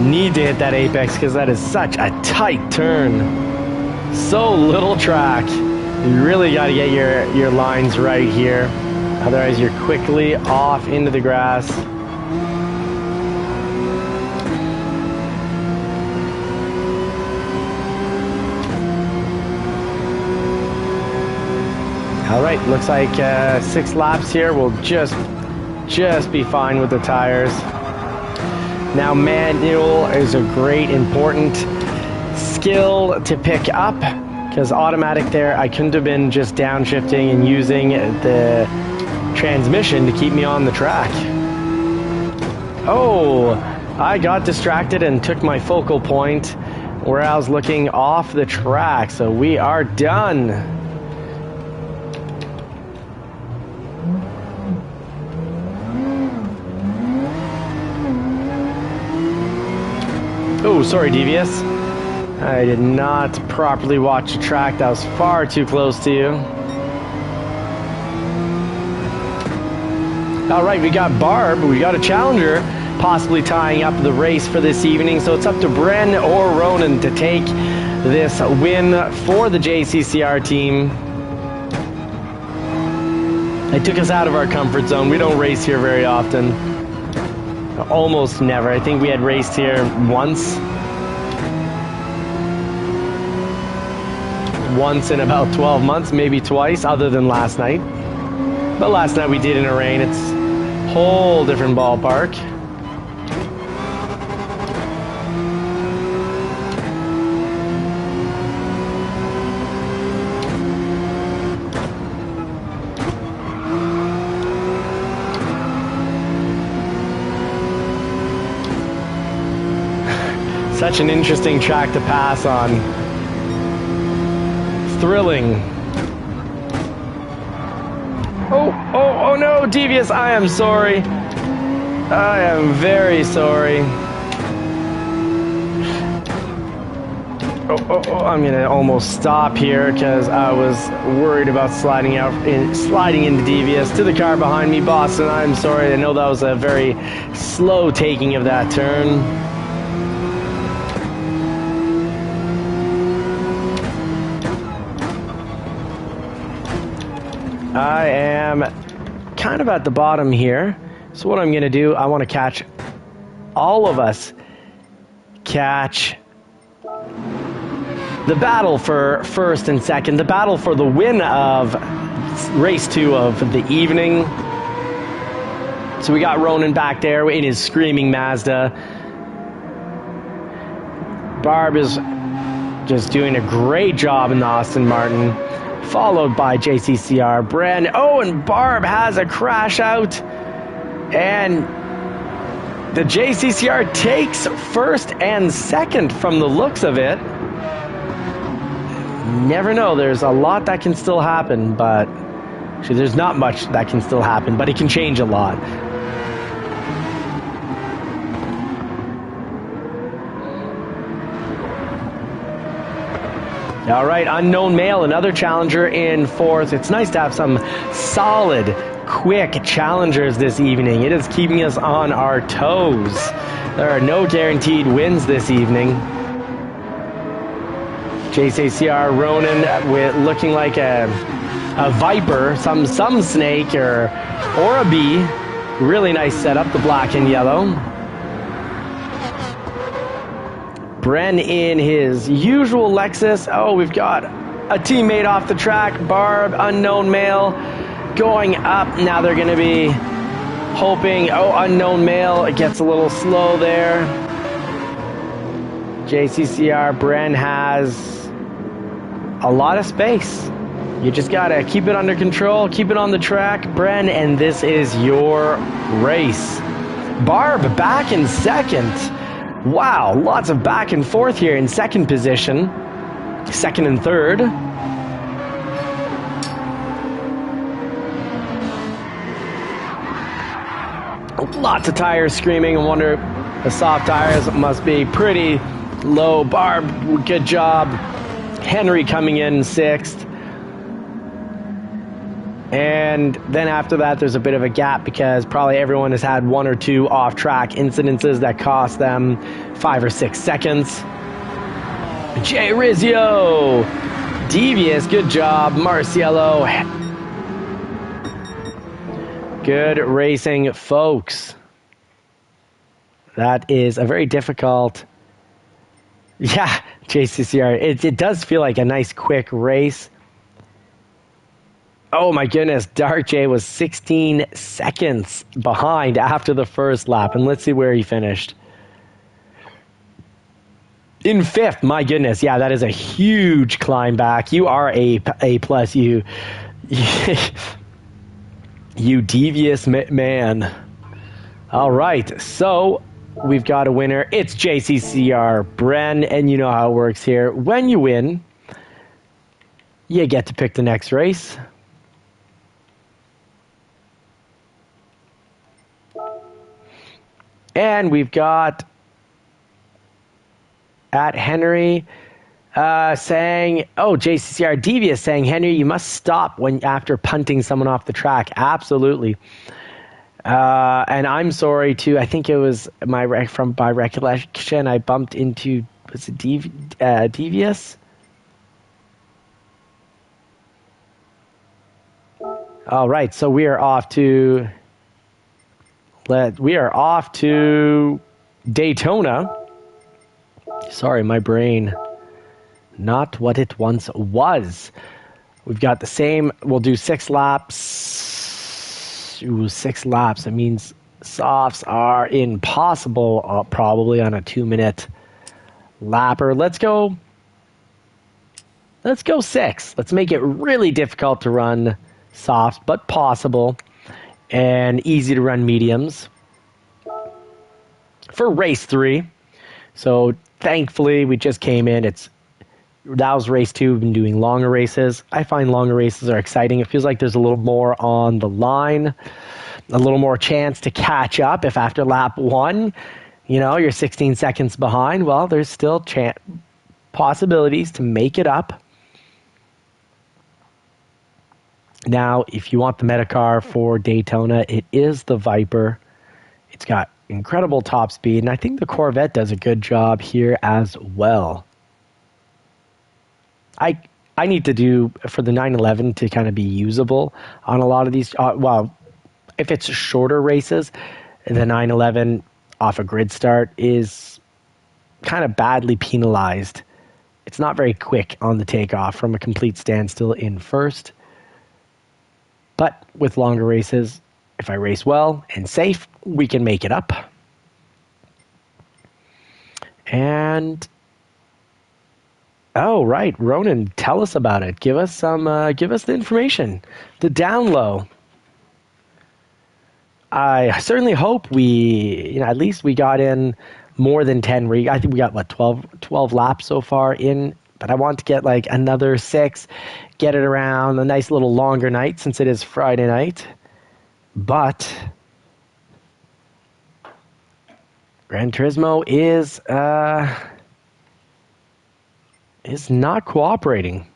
Need to hit that apex because that is such a tight turn. So little track. You really got to get your lines right here. Otherwise you're quickly off into the grass. All right, looks like 6 laps here. We'll just be fine with the tires. Now, manual is a great, important skill to pick up because automatic there, I couldn't have been just downshifting and using the transmission to keep me on the track. Oh, I got distracted and took my focal point where I was looking off the track. So we are done. Oh, sorry, Devious. I did not properly watch the track. That was far too close to you. All right, we got Barb. We got a challenger possibly tying up the race for this evening. So it's up to Bren or Ronan to take this win for the JCCR team. It took us out of our comfort zone. We don't race here very often. Almost never. I think we had raced here once in about 12 months, maybe twice, other than last night. But last night we did in the rain. It's a whole different ballpark. Such an interesting track to pass on. Thrilling. Oh no, devious. I am sorry. I am very sorry. I'm gonna almost stop here because I was worried about sliding into devious. To the car behind me, Boston, I'm sorry. I know that was a very slow taking of that turn. I am kind of at the bottom here. So what I'm going to do, I want to catch all of us. Catch the battle for first and second. The battle for the win of race 2 of the evening. So we got Ronan back there in his screaming Mazda. Barb is just doing a great job in the Aston Martin. Followed by JCCR, Bren. Oh, and Barb has a crash out. And the JCCR takes first and second from the looks of it. Never know. There's a lot that can still happen, but actually there's not much that can still happen, but it can change a lot. All right, Unknown Male, another challenger in 4th. It's nice to have some solid, quick challengers this evening. It is keeping us on our toes. There are no guaranteed wins this evening. JCCR Ronan with looking like a viper, some snake or a bee. Really nice setup, the black and yellow. Bren in his usual Lexus. Oh, we've got a teammate off the track. Barb, Unknown Male, going up. Now they're going to be hoping. Oh, Unknown Male, it gets a little slow there. JCCR, Bren has a lot of space. You just got to keep it under control, keep it on the track, Bren, and this is your race. Barb back in second. Wow, lots of back and forth here in second position. Second and third. Lots of tires screaming. I wonder, the soft tires must be pretty low. Barb, good job. Henry coming in 6th. And then after that, there's a bit of a gap because probably everyone has had 1 or 2 off-track incidences that cost them 5 or 6 seconds. Jay Rizzio, Devious, good job. Marciello, good racing, folks. That is a very difficult. Yeah, JCCR. It does feel like a nice quick race. Oh my goodness, Dark J was 16 seconds behind after the first lap, and let's see where he finished. In 5th, my goodness, yeah, that is a huge climb back. You are a plus, you devious man. All right, so we've got a winner. It's JCCR Bren, and you know how it works here. When you win, you get to pick the next race. And we've got at Henry saying, oh, JCCR Devious saying, Henry, you must stop after punting someone off the track. Absolutely. And I'm sorry too. I think it was by recollection, I bumped into, was it Devious? All right, so we are off to Daytona. Sorry, my brain. Not what it once was. We've got the same. We'll do 6 laps. Ooh, 6 laps. That means softs are impossible, probably on a 2-minute lapper. Let's go 6. Let's make it really difficult to run softs, but possible, and easy to run mediums for race 3. So thankfully, we just came in. That was race 2. We've been doing longer races. I find longer races are exciting. It feels like there's a little more on the line, a little more chance to catch up. If after lap 1, you're 16 seconds behind, well, there's still possibilities to make it up. Now, if you want the meta car for Daytona, it is the Viper. It's got incredible top speed, and I think the Corvette does a good job here as well. I need to do for the 911 to kind of be usable on a lot of these. Well, if it's shorter races, the 911 off a grid start is kind of badly penalized. It's not very quick on the takeoff from a complete standstill in first. But with longer races, if I race well and safe, we can make it up. And oh, right, Ronan, tell us about it. Give us the information, the down low. I certainly hope at least we got in more than 10. I think we got 12 laps so far in, but I want to get like another 6, get it around a nice little longer night since it is Friday night. But Gran Turismo is not cooperating.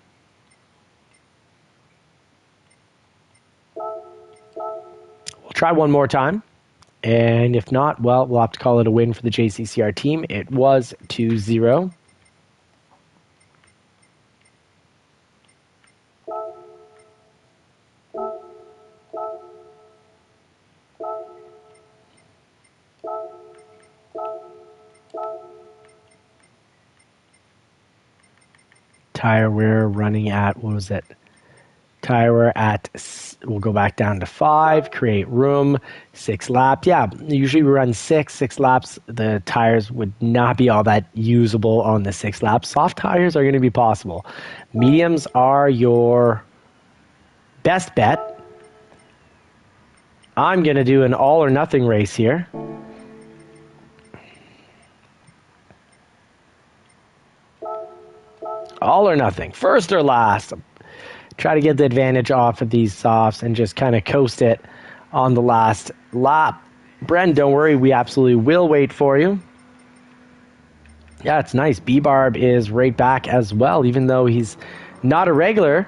We'll try one more time. And if not, well, we'll have to call it a win for the JCCR team. It was 2-0. Tire wear running at, what was it? Tire wear at, we'll go back down to 5, create room, 6 laps. Yeah, usually we run 6 laps. The tires would not be all that usable on the 6 laps. Soft tires are going to be possible. Mediums are your best bet. I'm going to do an all or nothing race here. All or nothing. First or last. Try to get the advantage off of these softs and just kind of coast it on the last lap. Bren, don't worry. We absolutely will wait for you. Yeah, it's nice. B-Barb is right back as well. Even though he's not a regular,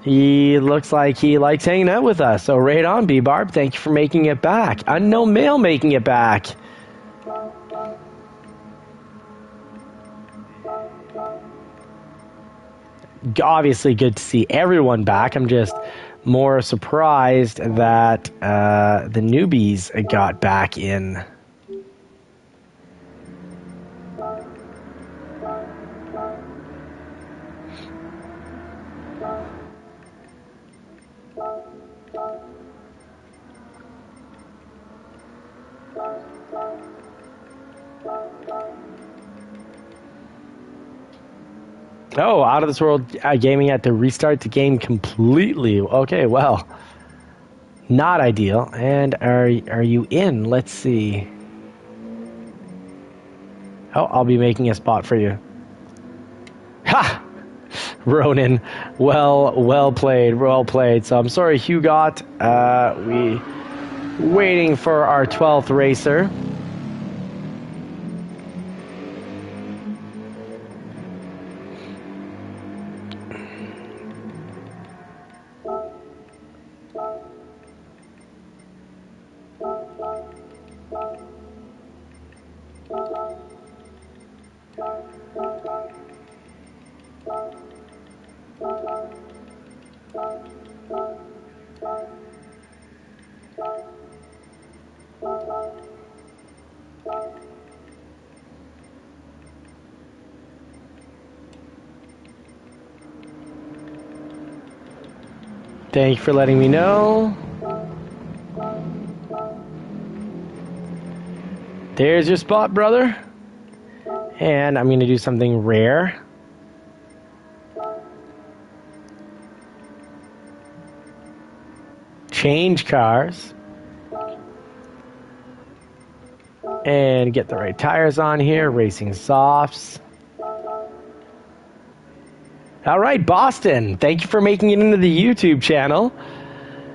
he looks like he likes hanging out with us. So right on, B-Barb. Thank you for making it back. Unknown Male making it back. Obviously good to see everyone back. I'm just more surprised that the newbies got back in. Oh, Out of This World Gaming had to restart the game completely. Okay, well, not ideal. And are you in? Let's see. Oh, I'll be making a spot for you. Ha! Ronan, well played. So I'm sorry, Hugot. We waiting for our 12th racer. Thank you for letting me know. There's your spot, brother. And I'm going to do something rare. Change cars. And get the right tires on here. Racing softs. All right, Boston. Thank you for making it into the YouTube channel.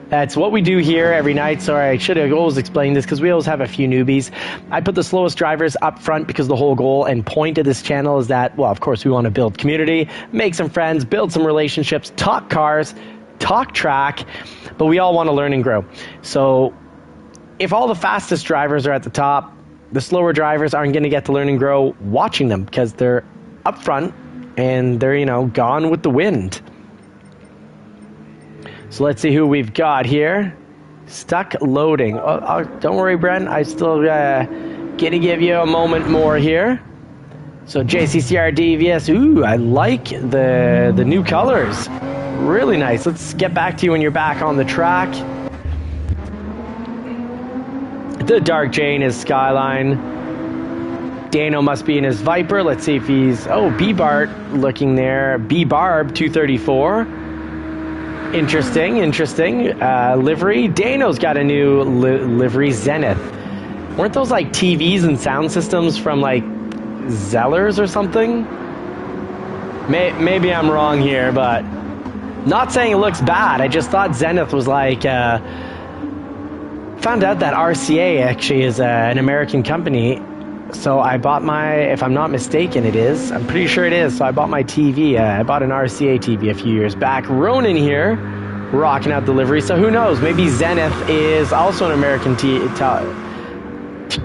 That's what we do here every night. Sorry, I should have always explained this because we always have a few newbies. I put the slowest drivers up front because the whole goal and point of this channel is that, well, of course, we want to build community, make some friends, build some relationships, talk cars, talk track, but we all want to learn and grow. So if all the fastest drivers are at the top, the slower drivers aren't going to get to learn and grow watching them because they're up front and they're, you know, gone with the wind. So let's see who we've got here. Stuck loading. Oh, don't worry, Brent. I still gonna give you a moment more here. So JCCR DVS. Ooh, I like the new colors. Really nice. Let's get back to you when you're back on the track. The Dark J in his Skyline. Dano must be in his Viper. Let's see if he's... Oh, B-Bart looking there. B-Barb 234. Interesting. Livery. Dano's got a new livery, Zenith. Weren't those like TVs and sound systems from like Zellers or something? Maybe I'm wrong here, but not saying it looks bad. I just thought Zenith was like... found out that RCA actually is an American company. So I bought my, if I'm not mistaken, it is. I'm pretty sure it is. So I bought my TV. I bought an RCA TV a few years back. Ronan here, rocking out delivery. So who knows? Maybe Zenith is also an American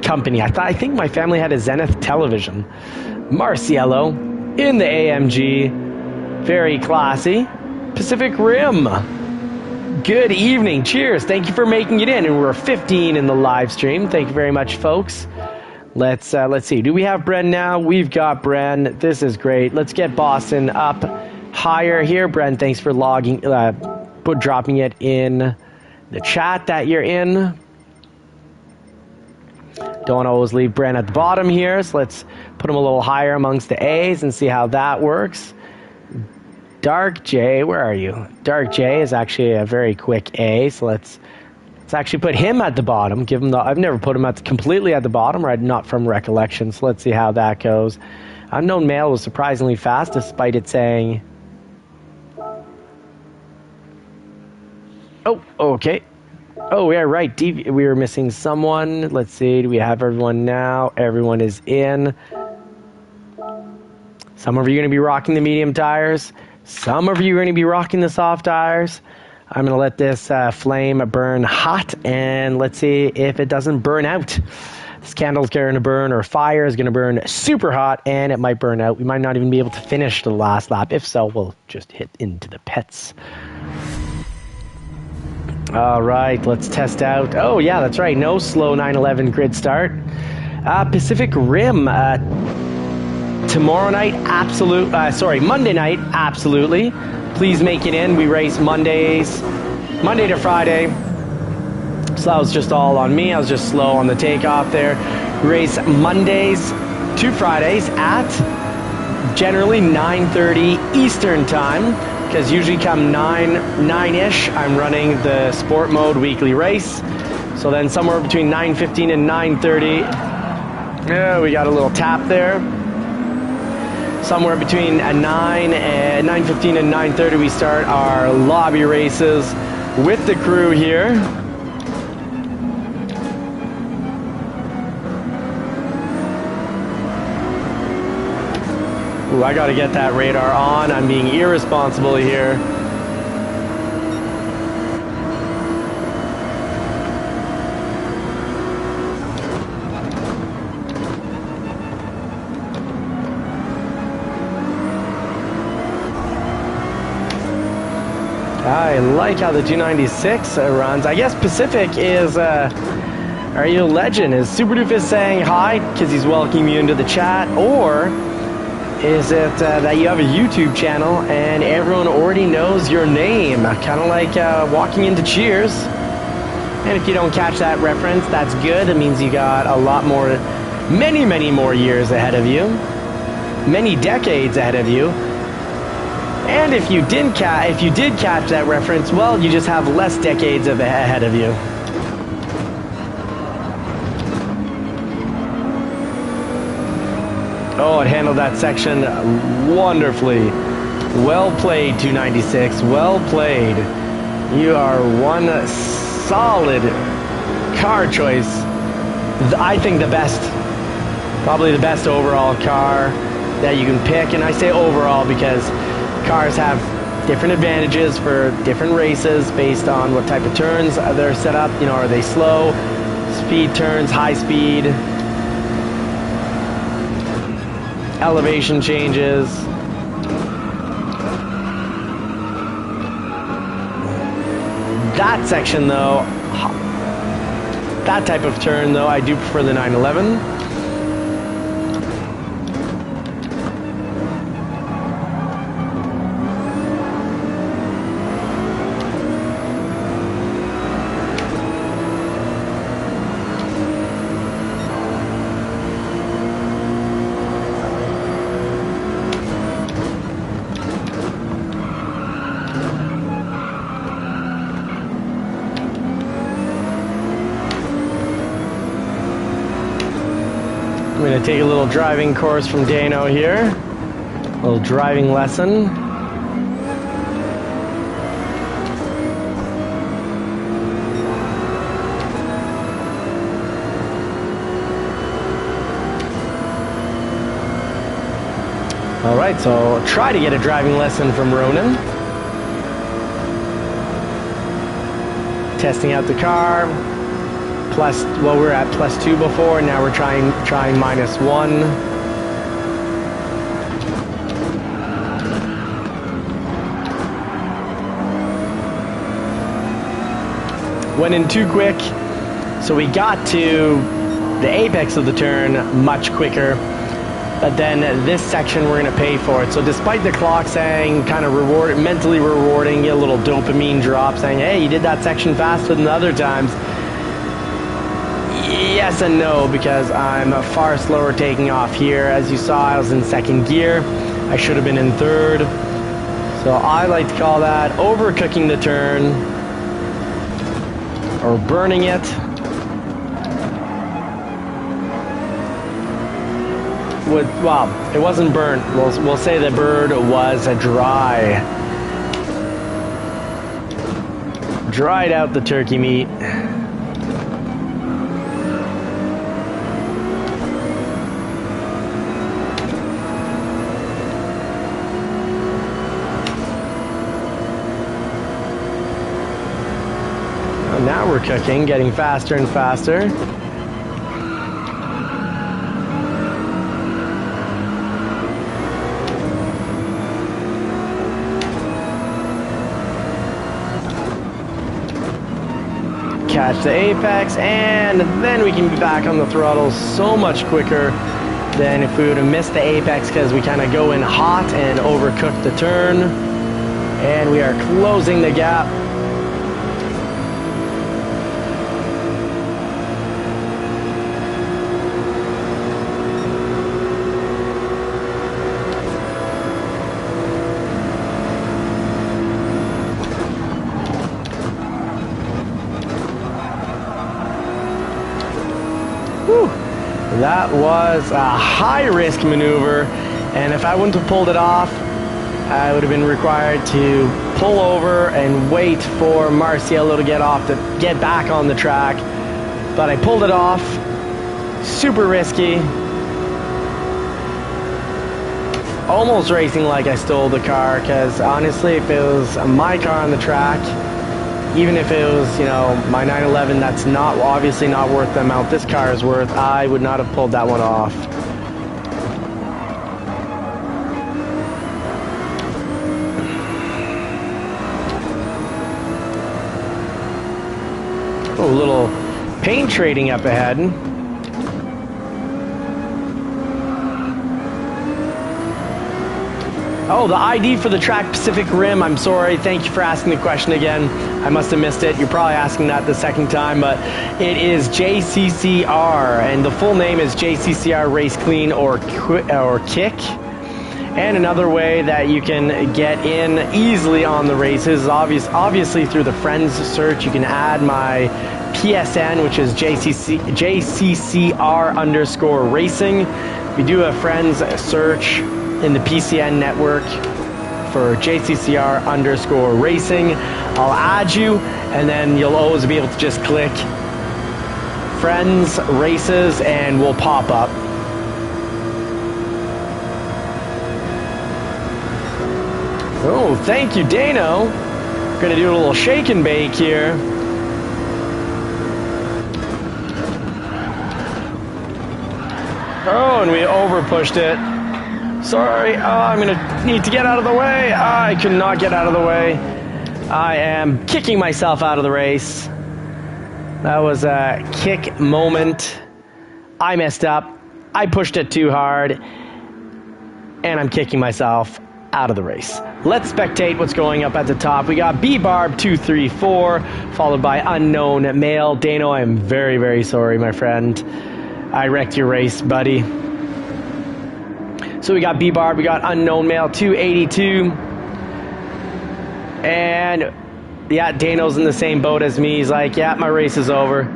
company. I think my family had a Zenith television. Marciello in the AMG. Very classy. Pacific Rim. Good evening. Cheers. Thank you for making it in. And we're 15 in the live stream. Thank you very much, folks. Let's see. Do we have Bren now? We've got Bren. This is great. Let's get Boston up higher here. Bren, thanks for dropping it in the chat that you're in. Don't want to always leave Bren at the bottom here, so let's put him a little higher amongst the A's and see how that works. Dark J, where are you? Dark J is actually a very quick A, so let's actually put him at the bottom. Give him the. I've never put him completely at the bottom, or not from recollection. So let's see how that goes. Unknown Mail was surprisingly fast, despite it saying. Oh, okay. Oh, yeah, right. We were missing someone. Let's see. Do we have everyone now? Everyone is in. Some of you are going to be rocking the medium tires. Some of you are going to be rocking the soft tires. I'm going to let this flame burn hot, and let's see if it doesn't burn out. This candle's going to burn, or fire is going to burn super hot, and it might burn out. We might not even be able to finish the last lap. If so, we'll just hit into the pits. All right, let's test out. Oh, yeah, that's right. No slow 911 grid start. Pacific Rim. Tomorrow night, Monday night, absolutely. Please make it in. We race Monday to Friday. So that was just all on me. I was just slow on the takeoff there. We race Mondays to Fridays at generally 9:30 Eastern time, because usually come 9-ish, I'm running the sport mode weekly race. So then somewhere between 9:15 and 9:30, yeah, we got a little tap there. Somewhere between 9:15 and 9:30, we start our lobby races with the crew here. Ooh, I gotta get that radar on. I'm being irresponsible here. I like how the 296 runs. I guess Pacific is, are you a legend? Is Super Doofus saying hi because he's welcoming you into the chat? Or is it that you have a YouTube channel and everyone already knows your name? Kind of like walking into Cheers. And if you don't catch that reference, that's good. It means you got a lot more many, many more years ahead of you, many decades ahead of you. And if you did catch that reference, well, you just have less decades ahead of you. Oh, it handled that section wonderfully. Well played, 296. Well played. You are one solid car choice. I think the best, probably the best overall car that you can pick. And I say overall because cars have different advantages for different races based on what type of turns they're set up. You know, are they slow, speed turns, high speed, elevation changes. That section though, that type of turn though, I do prefer the 911. I'm going to take a little driving course from Dano here. A little driving lesson. Alright, so I'll try to get a driving lesson from Ronan. Testing out the car. Plus, well, we were at +2 before, now we're trying -1. Went in too quick, so we got to the apex of the turn much quicker. But then this section we're going to pay for it. So despite the clock saying kind of mentally rewarding, get a little dopamine drop saying, hey, you did that section faster than the other times. Yes and no, because I'm far slower taking off here. As you saw, I was in second gear. I should have been in third. So I like to call that overcooking the turn or burning it. Well, it wasn't burnt. We'll say the bird was dry. Dried out the turkey meat. Now we're cooking, getting faster and faster. Catch the apex, and then we can be back on the throttle so much quicker than if we would have missed the apex, because we kind of go in hot and overcook the turn. And we are closing the gap. That was a high-risk maneuver, and if I wouldn't have pulled it off, I would have been required to pull over and wait for Marciello to get back on the track. But I pulled it off. Super risky. Almost racing like I stole the car, because honestly, if it was my car on the track, even if it was, you know, my 911, that's not obviously not worth the amount this car is worth, I would not have pulled that one off. Oh, a little paint trading up ahead. Oh, the ID for the track Pacific Rim. I'm sorry. Thank you for asking the question again. I must have missed it. You're probably asking that the second time, but it is JCCR, and the full name is JCCR Race Clean or Kick. And another way that you can get in easily on the races is obviously through the friends search. You can add my PSN, which is JCCR_racing. We do a friends search in the PCN network for JCCR_racing. I'll add you, and then you'll always be able to just click friends races and we'll pop up. Oh, thank you, Dano. Gonna do a little shake and bake here. Oh, and we over pushed it. Sorry, I'm gonna need to get out of the way. I could not get out of the way. I am kicking myself out of the race. That was a kick moment. I messed up. I pushed it too hard. And I'm kicking myself out of the race. Let's spectate what's going up at the top. We got B-Barb234, followed by Unknown Male. Dano, I'm very, very sorry, my friend. I wrecked your race, buddy. So we got B-Barb, we got Unknown Male 282. And yeah, Dano's in the same boat as me. He's like, yeah, my race is over.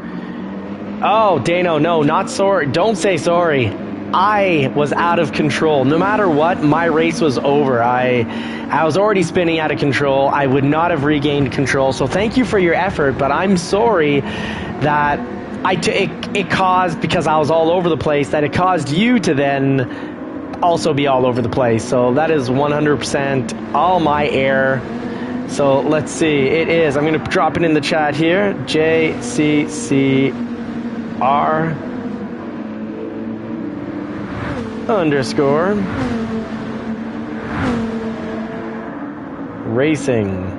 Oh, Dano, no, not sorry. Don't say sorry. I was out of control. No matter what, my race was over. I was already spinning out of control. I would not have regained control. So thank you for your effort, but I'm sorry that it caused, because I was all over the place, that it caused you to then also be all over the place. So that is 100% all my error. So let's see. It is, I'm going to drop it in the chat here, JCCR _ racing.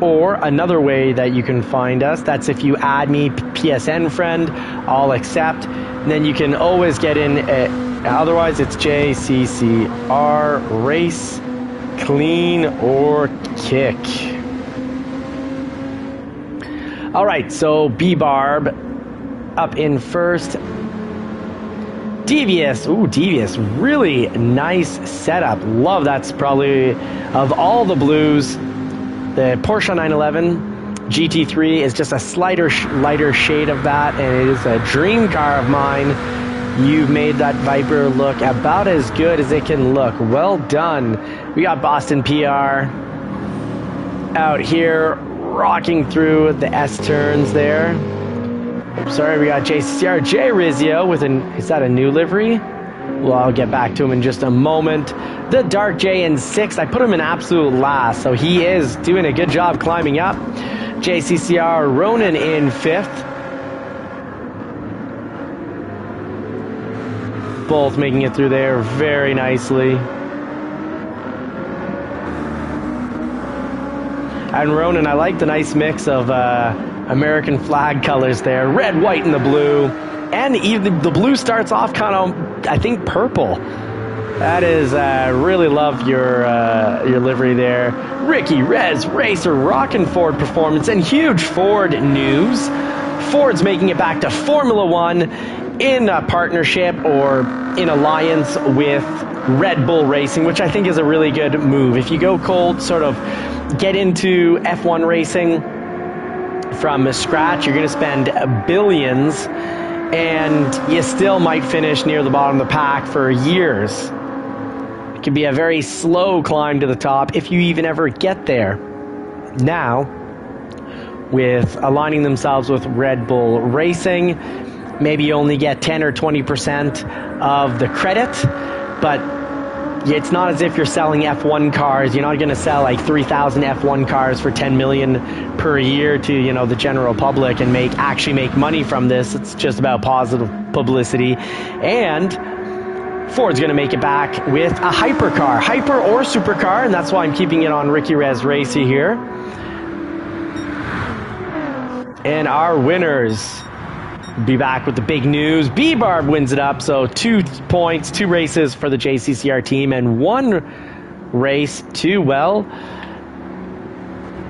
Or another way that you can find us, that's if you add me PSN friend, I'll accept. And then you can always get in, otherwise it's JCCR Race Clean or Kick. Alright, so B-Barb up in first. Devious, ooh, Devious, really nice setup. Love that's probably, of all the blues, the Porsche 911 GT3 is just a lighter shade of that, and it is a dream car of mine. You've made that Viper look about as good as it can look. Well done. We got Boston PR out here rocking through the S turns there. Sorry, we got JCCR J Rizio with is that a new livery? Well, I'll get back to him in just a moment. The Dark J in 6th. I put him in absolute last, so he is doing a good job climbing up. JCCR Ronan in 5th. Both making it through there very nicely. And Ronan, I like the nice mix of American flag colors there. Red, white, and the blue. And even the blue starts off kind of, I think, purple. That is, really love your livery there. Ricky Rez Racer rockin' Ford performance, and huge Ford news. Ford's making it back to Formula One in a partnership or in alliance with Red Bull Racing, which I think is a really good move. If you go cold, sort of get into F1 racing from scratch, you're going to spend billions, and you still might finish near the bottom of the pack for years. It can be a very slow climb to the top if you even ever get there. Now, with aligning themselves with Red Bull Racing, maybe you only get 10 or 20% of the credit, but it's not as if you're selling F1 cars. You're not going to sell like 3,000 F1 cars for 10 million per year to, you know, the general public and actually make money from this. It's just about positive publicity. And Ford's going to make it back with a hypercar, hyper or supercar, and that's why I'm keeping it on Ricky Rez Racy here. And our winners be back with the big news. B-Barb wins it up, so 2 points, 2 races for the JCCR team, and 1 race too well.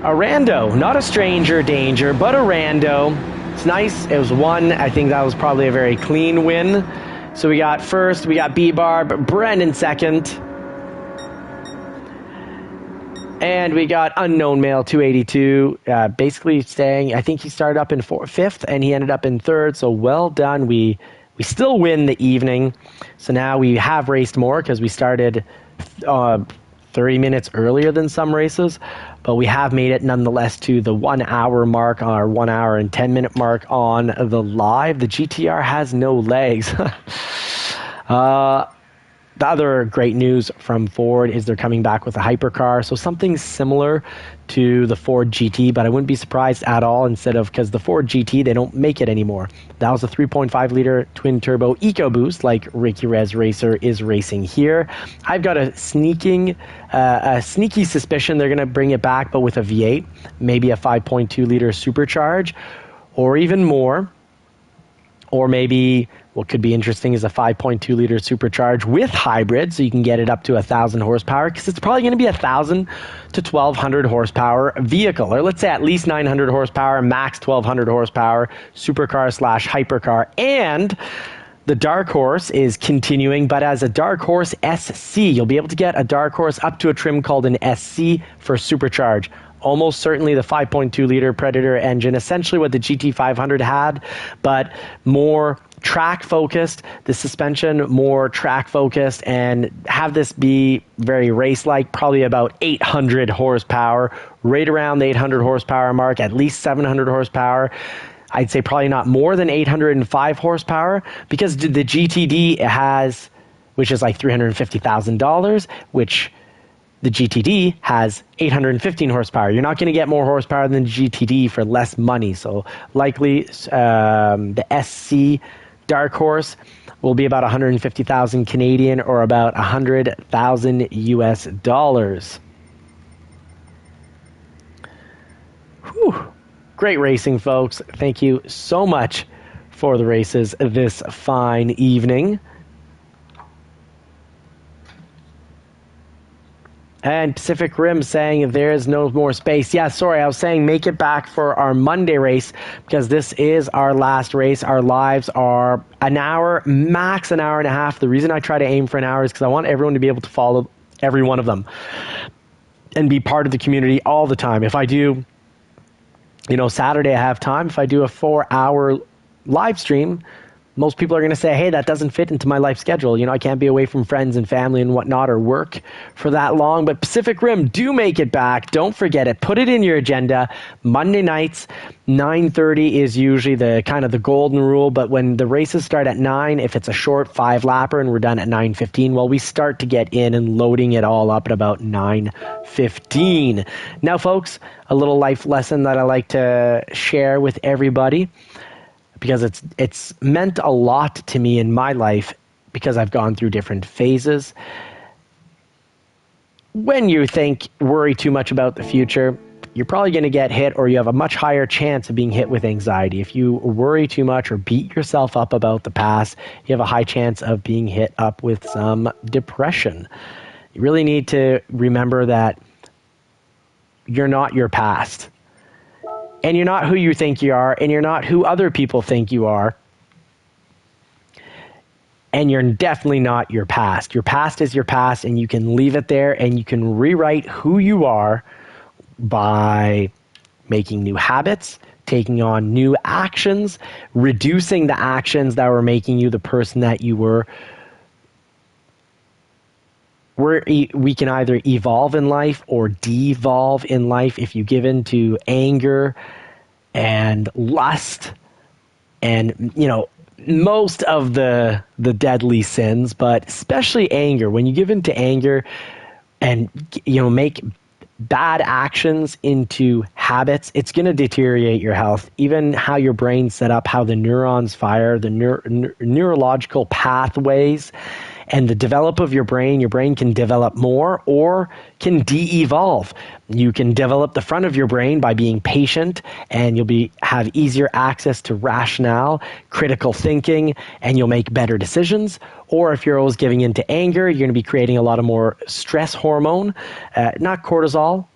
A rando, not a stranger danger, but a rando. It's nice. It was one. I think that was probably a very clean win. So we got first, we got B-Barb, Brendan second. And we got Unknown Male 282, basically staying, I think he started up in fifth and he ended up in third. So well done. We still win the evening. So now we have raced more because we started 30 minutes earlier than some races, but we have made it nonetheless to the 1 hour mark, our 1 hour and 10 minute mark on the live. The GTR has no legs. The other great news from Ford is they're coming back with a hypercar, so something similar to the Ford GT, but I wouldn't be surprised at all because the Ford GT, they don't make it anymore. That was a 3.5 liter twin turbo EcoBoost like Ricky Rez Racer is racing here. I've got a sneaky suspicion they're going to bring it back, but with a V8, maybe a 5.2 liter supercharge, or even more. Or maybe what could be interesting is a 5.2 liter supercharge with hybrid, so you can get it up to 1,000 horsepower, because it's probably going to be 1,000 to 1,200 horsepower vehicle, or let's say at least 900 horsepower, max 1,200 horsepower, supercar / hypercar. And the Dark Horse is continuing, but as a Dark Horse SC, you'll be able to get a Dark Horse up to a trim called an SC for supercharge. Almost certainly the 5.2 liter Predator engine, essentially what the GT500 had, but more track focused, the suspension more track focused, and have this be very race like, probably about 800 horsepower, right around the 800 horsepower mark, at least 700 horsepower. I'd say probably not more than 805 horsepower, because the GTD has, which is like $350,000, which the GTD has 815 horsepower. You're not going to get more horsepower than the GTD for less money. So likely the SC Dark Horse will be about 150,000 Canadian, or about 100,000 US dollars. Whew. Great racing, folks. Thank you so much for the races this fine evening. And Pacific Rim saying there is no more space. Yeah, sorry, I was saying make it back for our Monday race, because this is our last race. Our lives are an hour, max an hour and a half. The reason I try to aim for an hour is because I want everyone to be able to follow every one of them and be part of the community all the time. If I do, Saturday I have time. If I do a 4-hour live stream, most people are going to say, hey, that doesn't fit into my life schedule. I can't be away from friends and family and whatnot, or work for that long. But Pacific Rim, do make it back. Don't forget it. Put it in your agenda. Monday nights, 9:30 is usually the kind of the golden rule. But when the races start at 9, if it's a short 5-lapper and we're done at 9:15, well, we start to get in and loading it all up at about 9:15. Now, folks, a little life lesson that I like to share with everybody, because it's meant a lot to me in my life, because I've gone through different phases. When you worry too much about the future, you're probably going to get hit, or you have a much higher chance of being hit with anxiety. If you worry too much or beat yourself up about the past, you have a high chance of being hit up with some depression. You really need to remember that you're not your past. And you're not who you think you are, and you're not who other people think you are. And you're definitely not your past. Your past is your past, and you can leave it there, and you can rewrite who you are by making new habits, taking on new actions, reducing the actions that were making you the person that you were. We can either evolve in life or devolve in life if you give in to anger and lust and, most of the deadly sins, but especially anger. When you give in to anger and, make bad actions into habits, it's going to deteriorate your health, even how your brain's set up, how the neurons fire, the neurological pathways. And the develop of your brain can develop more or can de-evolve. You can develop the front of your brain by being patient, and you'll have easier access to rationale, critical thinking, and you'll make better decisions. Or if you're always giving in to anger, you're going to be creating a lot of more stress hormone, not cortisol.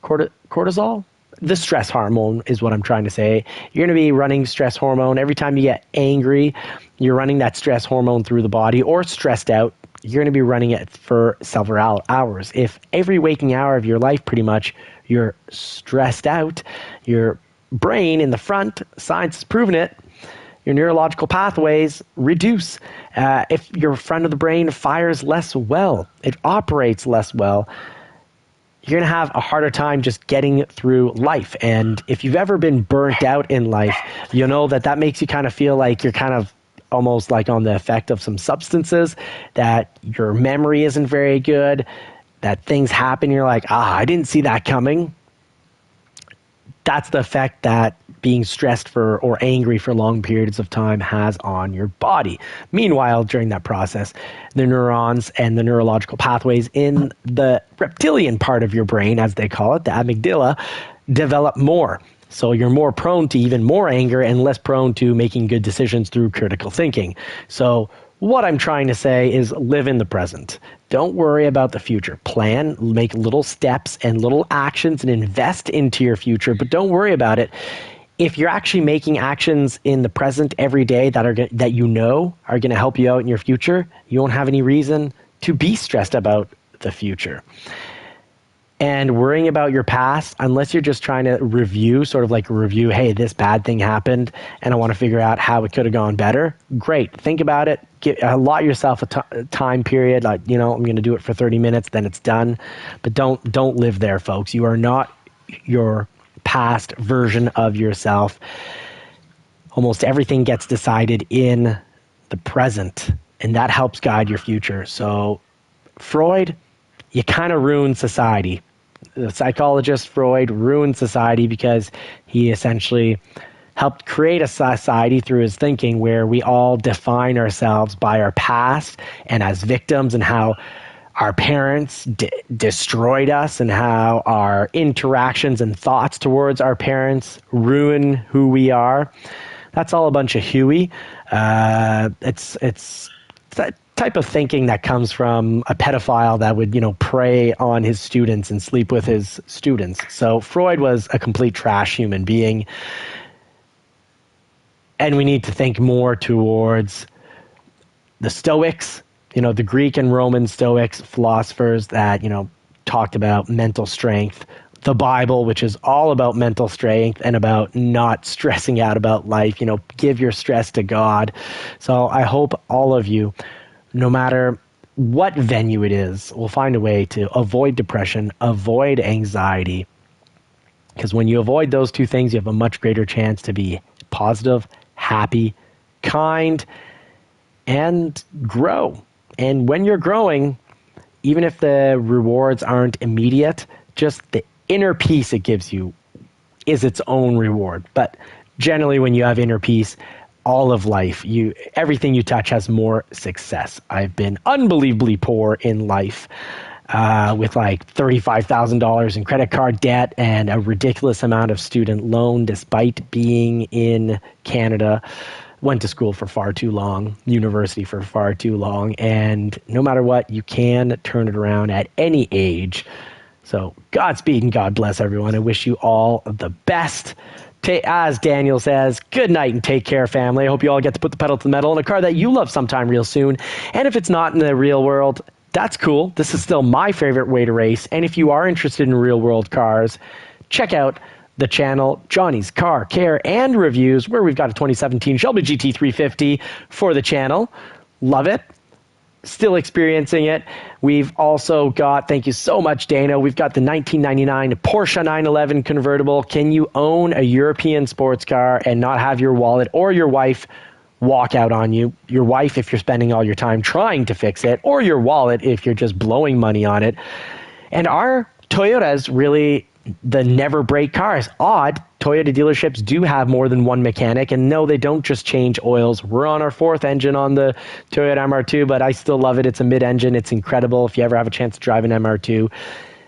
Cortisol? The stress hormone is what I'm trying to say. You're going to be running stress hormone. Every time you get angry, you're running that stress hormone through the body, or stressed out, you're going to be running it for several hours. If every waking hour of your life, pretty much, you're stressed out, your brain in the front, science has proven it, your neurological pathways reduce. If your front of the brain fires less well, it operates less well, you're going to have a harder time just getting through life. And if you've ever been burnt out in life, you'll know that makes you kind of feel like you're kind of almost like on the effect of some substances, that your memory isn't very good, that things happen, you're like, I didn't see that coming. That's the effect that being stressed for or angry for long periods of time has on your body. Meanwhile, during that process, the neurons and the neurological pathways in the reptilian part of your brain, as they call it, the amygdala, develop more. So you're more prone to even more anger and less prone to making good decisions through critical thinking. So what I'm trying to say is live in the present. Don't worry about the future. Plan, make little steps and little actions and invest into your future, but don't worry about it. If you're actually making actions in the present every day that you know are going to help you out in your future, you won't have any reason to be stressed about the future. And worrying about your past, unless you're just trying to review, hey, this bad thing happened and I want to figure out how it could have gone better. Great. Think about it. Allot yourself a time period. Like, I'm going to do it for 30 minutes, then it's done. But don't live there, folks. You are not your past version of yourself. Almost everything gets decided in the present, and that helps guide your future. So Freud, you kind of ruined society. The psychologist Freud ruined society because he essentially helped create a society through his thinking where we all define ourselves by our past and as victims, and how our parents destroyed us, and how our interactions and thoughts towards our parents ruin who we are. That's all a bunch of hooey. It's that type of thinking that comes from a pedophile that would, prey on his students and sleep with his students. So Freud was a complete trash human being. And we need to think more towards the Stoics, the Greek and Roman Stoics, philosophers that, talked about mental strength. The Bible, which is all about mental strength and about not stressing out about life, give your stress to God. So I hope all of you, no matter what venue it is, will find a way to avoid depression, avoid anxiety. Because when you avoid those two things, you have a much greater chance to be positive, happy, kind, and grow. And when you're growing, even if the rewards aren't immediate, just the inner peace it gives you is its own reward. But generally, when you have inner peace, all of life, everything you touch has more success. I've been unbelievably poor in life, with like $35,000 in credit card debt and a ridiculous amount of student loan, despite being in Canada. Went to school for far too long, university for far too long, and no matter what, you can turn it around at any age. So Godspeed and God bless everyone. I wish you all the best. As Daniel says, good night and take care, family. I hope you all get to put the pedal to the metal in a car that you love sometime real soon. And if it's not in the real world, that's cool. This is still my favorite way to race. And if you are interested in real world cars, check out the channel Johnny's Car Care and Reviews, where we've got a 2017 Shelby GT350 for the channel. Love it. Still experiencing it. We've also got, thank you so much, Dana, we've got the 1999 Porsche 911 convertible. Can you own a European sports car and not have your wallet or your wife walk out on you? Your wife if you're spending all your time trying to fix it, or your wallet if you're just blowing money on it. And our Toyotas really the never break cars. Odd, Toyota dealerships do have more than one mechanic, and no, they don't just change oils. We're on our 4th engine on the Toyota MR2, but I still love it. It's a mid-engine. It's incredible. If you ever have a chance to drive an MR2,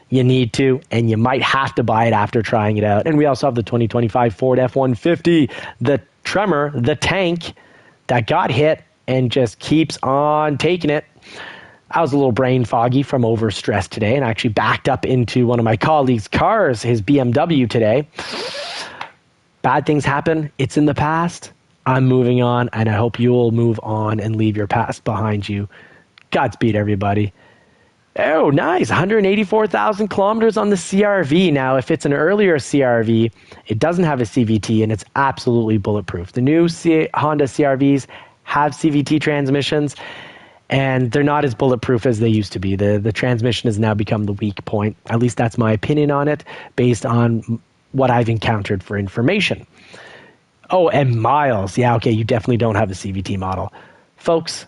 you need to, and you might have to buy it after trying it out. And we also have the 2025 Ford F-150, the Tremor, the tank that got hit and just keeps on taking it. I was a little brain foggy from overstress today, and I actually backed up into one of my colleagues' cars, his BMW today. Bad things happen. It's in the past. I'm moving on, and I hope you'll move on and leave your past behind you. Godspeed, everybody. Oh, nice. 184,000 kilometers on the CRV. Now, if it's an earlier CRV, it doesn't have a CVT, and it's absolutely bulletproof. The new Honda CRVs have CVT transmissions, and they're not as bulletproof as they used to be. The transmission has now become the weak point. At least that's my opinion on it, based on what I've encountered for information. Oh, and miles. Yeah, okay, you definitely don't have a CVT model. Folks,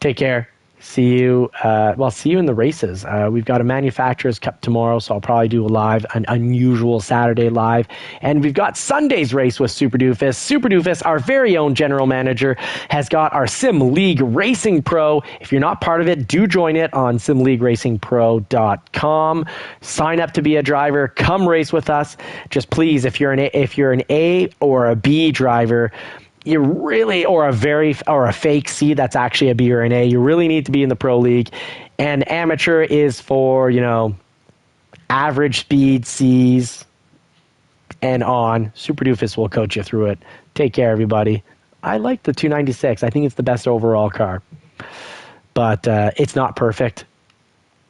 take care. See you in the races. We've got a Manufacturers Cup tomorrow, so I'll probably do an unusual Saturday live. And we've got Sunday's race with Super Doofus. Super Doofus, our very own general manager, has got our Sim League Racing Pro. If you're not part of it, do join it on simleagueracingpro.com. Sign up to be a driver. Come race with us. Just please, if you're an A or a B driver, you really, or a fake C that's actually a B or an A, you really need to be in the pro league. And amateur is for, average speed C's and on. Super Doofus will coach you through it. Take care, everybody. I like the 296. I think it's the best overall car. But it's not perfect.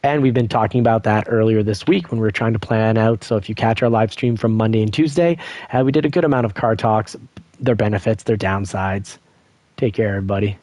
And we've been talking about that earlier this week when we were trying to plan out. So if you catch our live stream from Monday and Tuesday, we did a good amount of car talks, their benefits, their downsides. Take care, everybody.